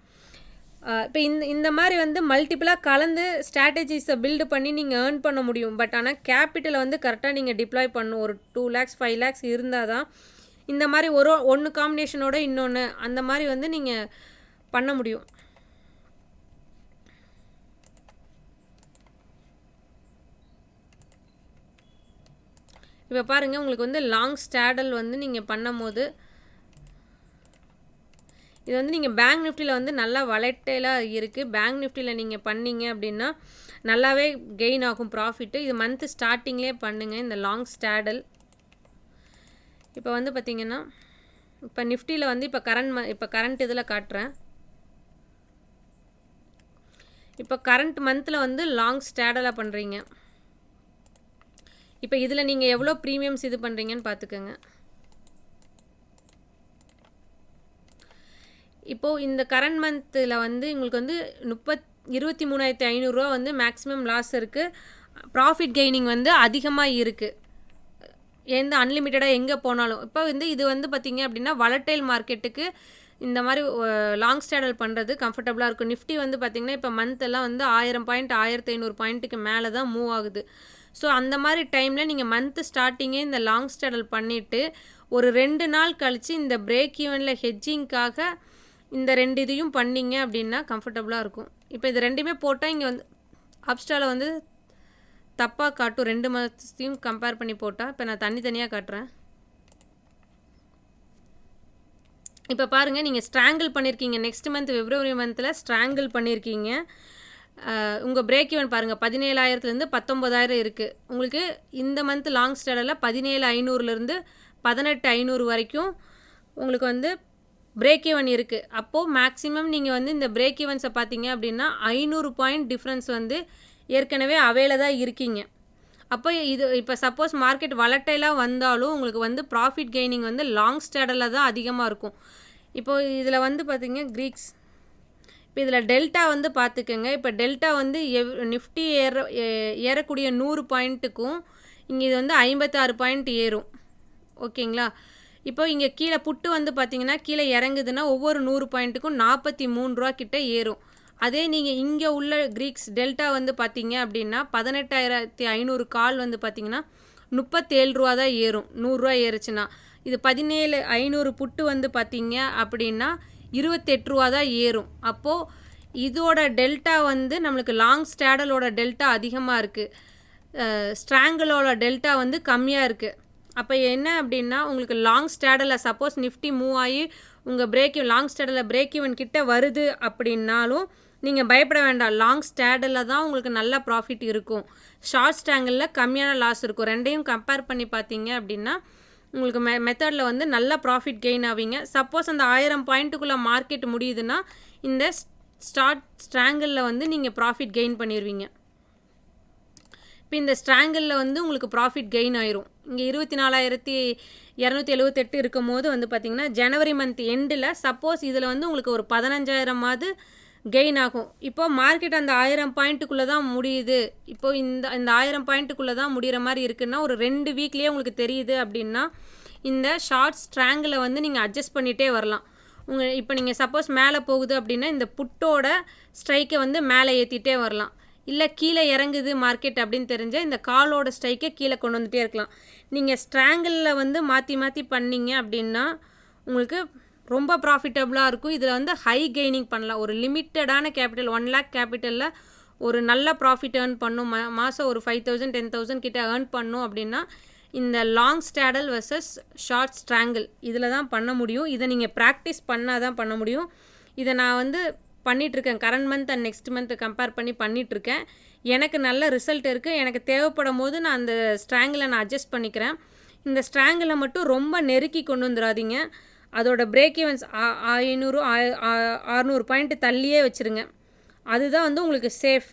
இப்போ இந்த மாதிரி வந்து மல்டிப்புளாக கலந்து ஸ்ட்ராட்டஜிஸை பில்டு பண்ணி நீங்கள் ஏர்ன் பண்ண முடியும். பட் ஆனால் கேபிட்டலை வந்து கரெக்டாக நீங்கள் டிப்ளாய் பண்ணணும். ஒரு 2 lakhs 5 lakhs இருந்தால் தான் இந்த மாதிரி ஒன்று காம்பினேஷனோட இன்னொன்று அந்த மாதிரி வந்து நீங்கள் பண்ண முடியும். இப்போ பாருங்கள், உங்களுக்கு வந்து லாங் ஸ்ட்ராடல் வந்து நீங்கள் பண்ணும் போது இது வந்து நீங்கள் பேங்க் நிஃப்டியில் வந்து நல்லா வளட்டைலாக இருக்குது. பேங்க் நிஃப்டியில் நீங்கள் பண்ணிங்க அப்படின்னா நல்லாவே கெயின் ஆகும் ப்ராஃபிட்டு. இது மந்த்து ஸ்டார்டிங்லேயே பண்ணுங்கள் இந்த லாங் ஸ்ட்ராடல். இப்போ வந்து பார்த்திங்கன்னா இப்போ நிஃப்டியில் வந்து இப்போ கரண்ட் இதில் காட்டுறேன். இப்போ கரண்ட் மந்தில் வந்து லாங் ஸ்ட்ராடலாக பண்ணுறீங்க. இப்போ இதில் நீங்கள் எவ்வளோ ப்ரீமியம்ஸ் இது பண்ணுறீங்கன்னு பார்த்துக்கோங்க. இப்போது இந்த கரண்ட் மந்தில் வந்து உங்களுக்கு வந்து 23,500 வந்து மேக்ஸிமம் லாஸ் இருக்குது. ப்ராஃபிட் கெய்னிங் வந்து அதிகமாக இருக்குது, எந்த அன்லிமிட்டடாக எங்கே போனாலும். இப்போ வந்து இது வந்து பார்த்திங்க அப்படின்னா வலட்டைல் மார்க்கெட்டுக்கு இந்த மாதிரி லாங் ஸ்ட்ராடல் பண்ணுறது கம்ஃபர்டபுளாக இருக்கும். நிஃப்டி வந்து பார்த்திங்கன்னா இப்போ மந்த்தெல்லாம் வந்து 1000 பாயிண்ட் 1500 பாயிண்ட்டுக்கு மேலே தான் மூவ் ஆகுது. ஸோ அந்த மாதிரி டைமில் நீங்கள் மந்த்து ஸ்டார்டிங்கே இந்த லாங் ஸ்ட்ராடல் பண்ணிவிட்டு ஒரு 2 நாள் கழித்து இந்த பிரேக் ஈவனில் ஹெட்ஜிங்காக இந்த 2 இதையும் பண்ணிங்க அப்படின்னா கம்ஃபர்டபுளாக இருக்கும். இப்போ இது ரெண்டுமே போட்டால் இங்கே வந்து அப்ஸ்டாவில் வந்து தப்பாக காட்டும் 2 மந்த்ஸையும் கம்பேர் பண்ணி போட்டால். இப்போ நான் தனித்தனியாக காட்டுறேன். இப்போ பாருங்கள், நீங்கள் ஸ்ட்ராங்கிள் பண்ணியிருக்கீங்க. நெக்ஸ்ட் மந்த் February மந்தில் ஸ்ட்ராங்கிள் பண்ணியிருக்கீங்க. உங்கள் பிரேக் ஈவன் பாருங்கள், 17,000லேருந்து 19,000 இருக்குது. உங்களுக்கு இந்த மந்த் லாங் ஸ்டேடில் 17,500லேருந்து 18,500 வரைக்கும் உங்களுக்கு வந்து பிரேக் ஈவன் இருக்குது. அப்போது மேக்ஸிமம் நீங்கள் வந்து இந்த பிரேக் ஈவன்ஸை பார்த்தீங்க அப்படின்னா 500 பாயிண்ட் டிஃப்ரென்ஸ் வந்து ஏற்கனவே அவையில் தான் இருக்கீங்க. அப்போ இது இப்போ சப்போஸ் மார்க்கெட் வலட்டைலாக வந்தாலும் உங்களுக்கு வந்து ப்ராஃபிட் கெய்னிங் வந்து லாங் ஸ்டேடில் தான் அதிகமாக இருக்கும். இப்போது இதில் வந்து பார்த்திங்க க்ரீக்ஸ், இப்போ இதில் டெல்டா வந்து பார்த்துக்கோங்க. இப்போ டெல்டா வந்து நிஃப்டி ஏறக்கூடிய 100 பாயிண்ட்டுக்கும் இங்கே இது வந்து 56 பாயிண்ட் ஏறும். ஓகேங்களா? இப்போ இங்கே கீழே புட்டு வந்து பார்த்திங்கன்னா கீழே இறங்குதுன்னா ஒவ்வொரு 100 பாயிண்ட்டுக்கும் 43 ரூபா கிட்ட ஏறும். அதே நீங்கள் இங்கே உள்ள க்ரீக்ஸ் டெல்டா வந்து பார்த்தீங்க அப்படின்னா 18,500 கால் வந்து பார்த்திங்கன்னா 37 ரூபா தான் ஏறும். 100 ரூபா ஏறுச்சுன்னா. இது 17,500 புட்டு வந்து பார்த்தீங்க அப்படின்னா 28 ரூபா தான் ஏறும். அப்போது இதோட டெல்டா வந்து நம்மளுக்கு லாங் ஸ்டேடலோட டெல்டா அதிகமாக இருக்குது, ஸ்ட்ராங்கிளோட டெல்டா வந்து கம்மியாக இருக்குது. அப்போ என்ன அப்படின்னா உங்களுக்கு லாங் ஸ்டேடலில் சப்போஸ் நிஃப்டி மூவ் ஆகி உங்கள் லாங் ஸ்டேடலில் பிரேக் ஈவன் கிட்ட வருது அப்படின்னாலும் நீங்கள் பயப்பட வேண்டாம். லாங் ஸ்டேடலில் தான் உங்களுக்கு நல்ல ப்ராஃபிட் இருக்கும். ஷார்ட் ஸ்ட்ராங்கிளில் கம்மியான லாஸ் இருக்கும். ரெண்டையும் கம்பேர் பண்ணி பார்த்தீங்க அப்படின்னா உங்களுக்கு மெத்தடில் வந்து நல்ல ப்ராஃபிட் கெயின் ஆவீங்க. சப்போஸ் அந்த 1000 பாயிண்ட்டுக்குள்ளே மார்க்கெட் முடியுதுன்னா இந்த ஸ்ட்ராங்கிளில் வந்து நீங்கள் ப்ராஃபிட் கெயின் பண்ணிடுவீங்க. இப்போ இந்த ஸ்ட்ராங்கிளில் வந்து உங்களுக்கு ப்ராஃபிட் கெயின் ஆயிரும். இங்கே 24,278 இருக்கும் போது வந்து பார்த்திங்கன்னா ஜனவரி மந்த் எண்டில் சப்போஸ் இதில் வந்து உங்களுக்கு ஒரு 15,000 கெயின் ஆகும். இப்போது மார்க்கெட் அந்த 1000 பாயிண்ட்டுக்குள்ளே தான் முடியுது. இப்போது இந்த 1000 பாயிண்ட்டுக்குள்ளே தான் முடிகிற மாதிரி இருக்குன்னா ஒரு 2 வீக்லேயே உங்களுக்கு தெரியுது அப்படின்னா இந்த ஷார்ட் ஸ்ட்ராங்கில் வந்து நீங்கள் அட்ஜஸ்ட் பண்ணிகிட்டே வரலாம். இப்போ நீங்கள் சப்போஸ் மேலே போகுது அப்படின்னா இந்த புட்டோட ஸ்ட்ரைக்கை வந்து மேலே ஏற்றிட்டே வரலாம். இல்லை கீழே இறங்குது மார்க்கெட் அப்படின்னு தெரிஞ்சால் இந்த காலோட ஸ்ட்ரைக்கை கீழே கொண்டு வந்துகிட்டே இருக்கலாம். நீங்கள் ஸ்ட்ராங்கிளில் வந்து மாற்றி மாற்றி பண்ணிங்க அப்படின்னா உங்களுக்கு ரொம்ப ப்ராஃபிட்டபுளாக இருக்கும். இதில் வந்து ஹை கெய்னிங் பண்ணலாம். ஒரு லிமிட்டடான கேபிட்டல் 1 lakh கேபிட்டலில் ஒரு நல்ல ப்ராஃபிட் ஏர்ன் பண்ணும். மாதம் ஒரு 5,000 10,000 கிட்ட ஏர்ன் பண்ணும் அப்படின்னா இந்த லாங் ஸ்டேடல் வெர்சஸ் ஷார்ட் ஸ்ட்ராங்கிள் இதில் தான் பண்ண முடியும். இதை நீங்கள் ப்ராக்டிஸ் பண்ணால் தான் பண்ண முடியும். இதை நான் வந்து பண்ணிகிட்ருக்கேன். Current month and next month compare பண்ணி பண்ணிகிட்ருக்கேன். எனக்கு நல்ல ரிசல்ட் இருக்குது. எனக்கு தேவைப்படும் போது நான் அந்த ஸ்ட்ராங்கிளை நான் அட்ஜஸ்ட் பண்ணிக்கிறேன். இந்த ஸ்ட்ராங்கிளை மட்டும் ரொம்ப நெருக்கி கொண்டு வந்துடாதீங்க. அதோட பிரேக் ஈவன்ஸ் 500 600 பாயிண்ட் தள்ளியே வச்சுருங்க. அதுதான் வந்து உங்களுக்கு சேஃப்.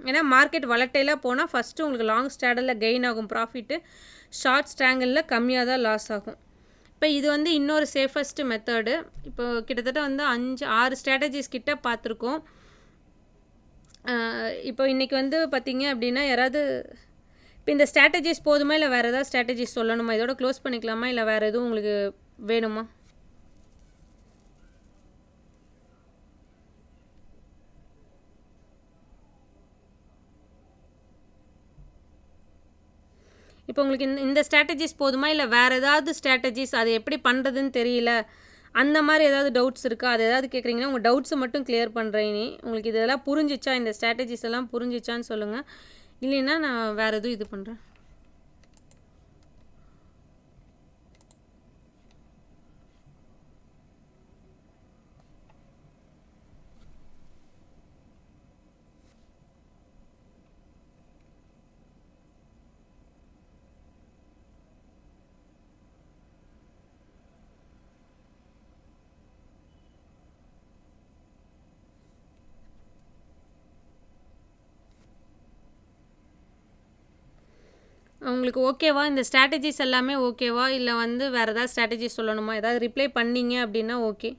ஏன்னா மார்க்கெட் வலட்டைலாக போனால் ஃபஸ்ட்டு உங்களுக்கு லாங் ஸ்டேடலில் கெயின் ஆகும் ப்ராஃபிட்டு, ஷார்ட் ஸ்ட்ராங்கிளில் கம்மியாக தான் லாஸ் ஆகும். இப்போ இது வந்து இன்னொரு சேஃபஸ்ட்டு மெத்தடு. இப்போ கிட்டத்தட்ட வந்து 5-6 ஸ்ட்ராட்டஜிஸ் கிட்ட பார்த்துருக்கோம். இப்போ இன்றைக்கி வந்து பார்த்திங்க அப்படின்னா யாராவது இப்போ இந்த ஸ்ட்ராட்டஜிஸ் போதுமா இல்லை வேறு ஏதாவது ஸ்ட்ராட்டஜிஸ் சொல்லணுமா? இதோட க்ளோஸ் பண்ணிக்கலாமா இல்லை வேறு எதுவும் உங்களுக்கு வேணுமா? இப்போ உங்களுக்கு இந்த ஸ்ட்ராட்டஜிஸ் போதுமா இல்லை வேறு ஏதாவது ஸ்ட்ராட்டஜிஸ் அது எப்படி பண்ணுறதுன்னு தெரியல அந்த மாதிரி ஏதாவது டவுட்ஸ் இருக்கா? அது ஏதாவது கேட்குறீங்கன்னா உங்கள் டவுட்ஸை மட்டும் கிளியர் பண்ணுறேன். உங்களுக்கு இதெல்லாம் புரிஞ்சிச்சா, இந்த ஸ்ட்ராட்டஜிஸ் எல்லாம் புரிஞ்சிச்சான்னு சொல்லுங்கள். இல்லைன்னா நான் வேறு எதுவும் இது பண்ணுறேன். உங்களுக்கு ஓகேவா? இந்த ஸ்ட்ராட்டஜிஸ் எல்லாமே ஓகேவா? இல்லை வந்து வேறு ஏதாவது ஸ்ட்ராட்டஜிஸ் சொல்லணுமா? ஏதாவது ரிப்ளை பண்ணீங்க அப்படின்னா ஓகே.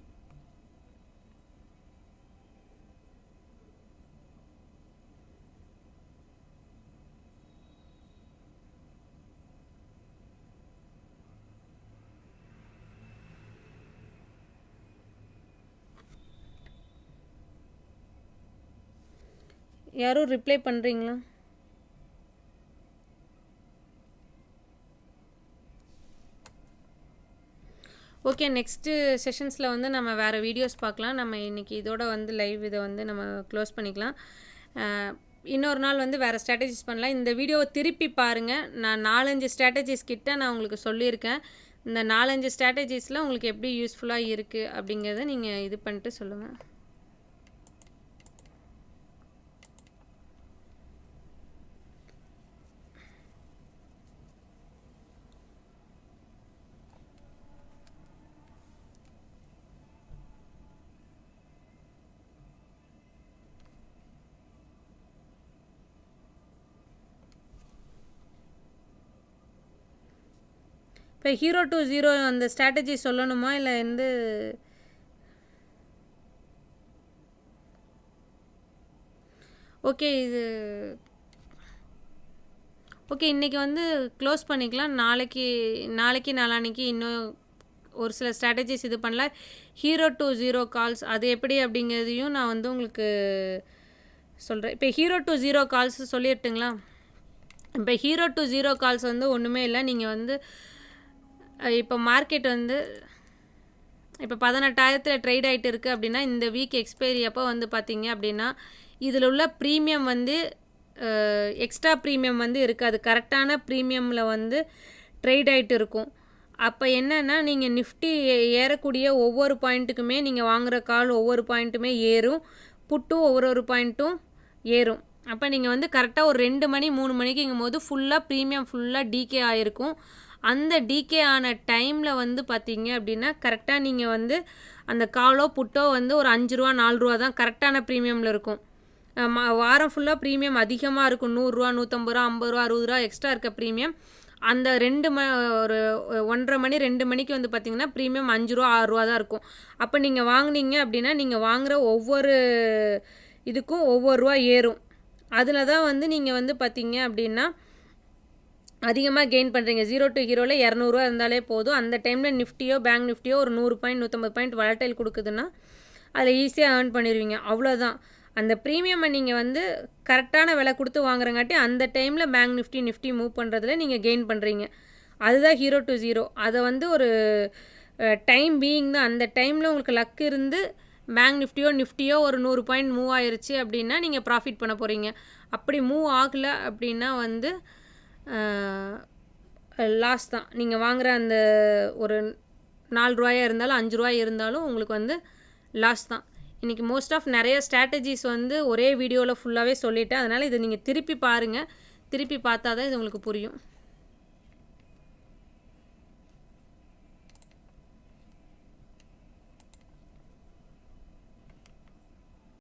யாரும் ரிப்ளை பண்ணுறீங்களா? ஓகே, நெக்ஸ்ட்டு செஷன்ஸில் வந்து நம்ம வேறு வீடியோஸ் பார்க்கலாம். நம்ம இன்றைக்கி இதோட வந்து லைவ் இதை வந்து நம்ம க்ளோஸ் பண்ணிக்கலாம். இன்னொரு நாள் வந்து வேறு ஸ்ட்ராட்டஜிஸ் பண்ணலாம். இந்த வீடியோவை திருப்பி பாருங்கள். நான் 4-5 ஸ்ட்ராட்டஜிஸ் கிட்ட நான் உங்களுக்கு சொல்லியிருக்கேன். இந்த 4-5 ஸ்ட்ராட்டஜிஸில் உங்களுக்கு எப்படி யூஸ்ஃபுல்லாக இருக்குது அப்படிங்கிறத நீங்கள் இது பண்ணிட்டு சொல்லுங்கள். இப்போ ஹீரோ டு ஜீரோ அந்த ஸ்ட்ராட்டஜி சொல்லணுமா இல்லை வந்து ஓகே இது ஓகே இன்றைக்கி வந்து க்ளோஸ் பண்ணிக்கலாம். நாளைக்கு நாளான்னைக்கு இன்னும் ஒரு சில ஸ்ட்ராட்டஜிஸ் இது பண்ணலாம். ஹீரோ டு ஜீரோ கால்ஸ் அது எப்படி அப்படிங்கிறதையும் நான் வந்து உங்களுக்கு சொல்கிறேன். இப்போ ஹீரோ டு ஜீரோ கால்ஸ் சொல்லிட்டுங்களா? இப்போ ஹீரோ டு ஜீரோ கால்ஸ் வந்து ஒன்றுமே இல்லை. நீங்கள் வந்து இப்போ மார்க்கெட் வந்து இப்போ 18,000 ட்ரேட் ஆகிட்டு இருக்குது அப்படின்னா இந்த வீக் எக்ஸ்பைரி அப்போ வந்து பார்த்திங்க அப்படின்னா இதில் உள்ள ப்ரீமியம் வந்து எக்ஸ்ட்ரா ப்ரீமியம் வந்து இருக்காது. கரெக்டான ப்ரீமியமில் வந்து ட்ரேட் ஆகிட்டு இருக்கும். அப்போ என்னென்னா நீங்கள் நிஃப்டி ஏறக்கூடிய ஒவ்வொரு பாயிண்ட்டுக்குமே நீங்கள் வாங்குகிற கால் ஒவ்வொரு பாயிண்ட்டுமே ஏறும், புட்டும் ஒவ்வொரு பாயிண்ட்டும் ஏறும். அப்போ நீங்கள் வந்து கரெக்டாக ஒரு 2 மணி 3 மணிக்குங்கும் போது ஃபுல்லாக ப்ரீமியம் ஃபுல்லாக டிகே ஆகிருக்கும். அந்த டிகே ஆன டைமில் வந்து பார்த்திங்க அப்படின்னா கரெக்டாக நீங்கள் வந்து அந்த காலோ புட்டோ வந்து ஒரு 5 ரூபா 4 ரூபா தான் கரெக்டான ப்ரீமியமில் இருக்கும். வாரம் ஃபுல்லாக ப்ரீமியம் அதிகமாக இருக்கும். 100 ரூபா 150 ரூபா 50 ரூபா 60 ரூபா எக்ஸ்ட்ரா இருக்க ப்ரீமியம் அந்த ஒரு 1:30 மணி 2 மணிக்கு வந்து பார்த்திங்கன்னா ப்ரீமியம் 5 ரூபா 6 ரூபா தான் இருக்கும். அப்போ நீங்கள் வாங்கினீங்க அப்படின்னா நீங்கள் வாங்குகிற ஒவ்வொரு இதுக்கும் ஒவ்வொரு ரூபா ஏறும். அதில் தான் வந்து நீங்கள் வந்து பார்த்திங்க அப்படின்னா அதிகமாக கெயின் பண்ணுறீங்க. 0 to ஹீரோவில் 200 ரூபா இருந்தாலே போதும். அந்த டைமில் நிஃப்டியோ பேங்க் நிஃப்டியோ ஒரு 100 பாயிண்ட் 150 பாயிண்ட் வாலடைல் கொடுக்குதுன்னா அதில் ஈஸியாக ஏர்ன் பண்ணிடுவீங்க. அவ்வளோதான். அந்த ப்ரீமியமை நீங்கள் வந்து கரெக்டான விலை கொடுத்து வாங்குறங்காட்டி அந்த டைமில் பேங்க் நிஃப்டி மூவ் பண்ணுறதுல நீங்கள் கெயின் பண்ணுறீங்க. அதுதான் ஹீரோ டு ஜீரோ. அதை வந்து ஒரு டைம் பீயிங் தான். அந்த டைமில் உங்களுக்கு லக் இருந்து பேங்க் நிஃப்டியோ ஒரு 100 பாயிண்ட் மூவ் ஆயிடுச்சு அப்படின்னா நீங்கள் ப்ராஃபிட் பண்ண போகிறீங்க. அப்படி மூவ் ஆகலை அப்படின்னா வந்து லாஸ் தான். நீங்கள் வாங்குகிற அந்த ஒரு 4 ரூபாயாக இருந்தாலும் 5 ரூபாய் இருந்தாலும் உங்களுக்கு வந்து லாஸ் தான். இன்றைக்கி மோஸ்ட் ஆஃப் நிறைய ஸ்ட்ராட்டஜிஸ் வந்து ஒரே வீடியோவில் ஃபுல்லாகவே சொல்லிட்டேன். அதனால் இதை நீங்கள் திருப்பி பாருங்கள். திருப்பி பார்த்தா தான் இது உங்களுக்கு புரியும்.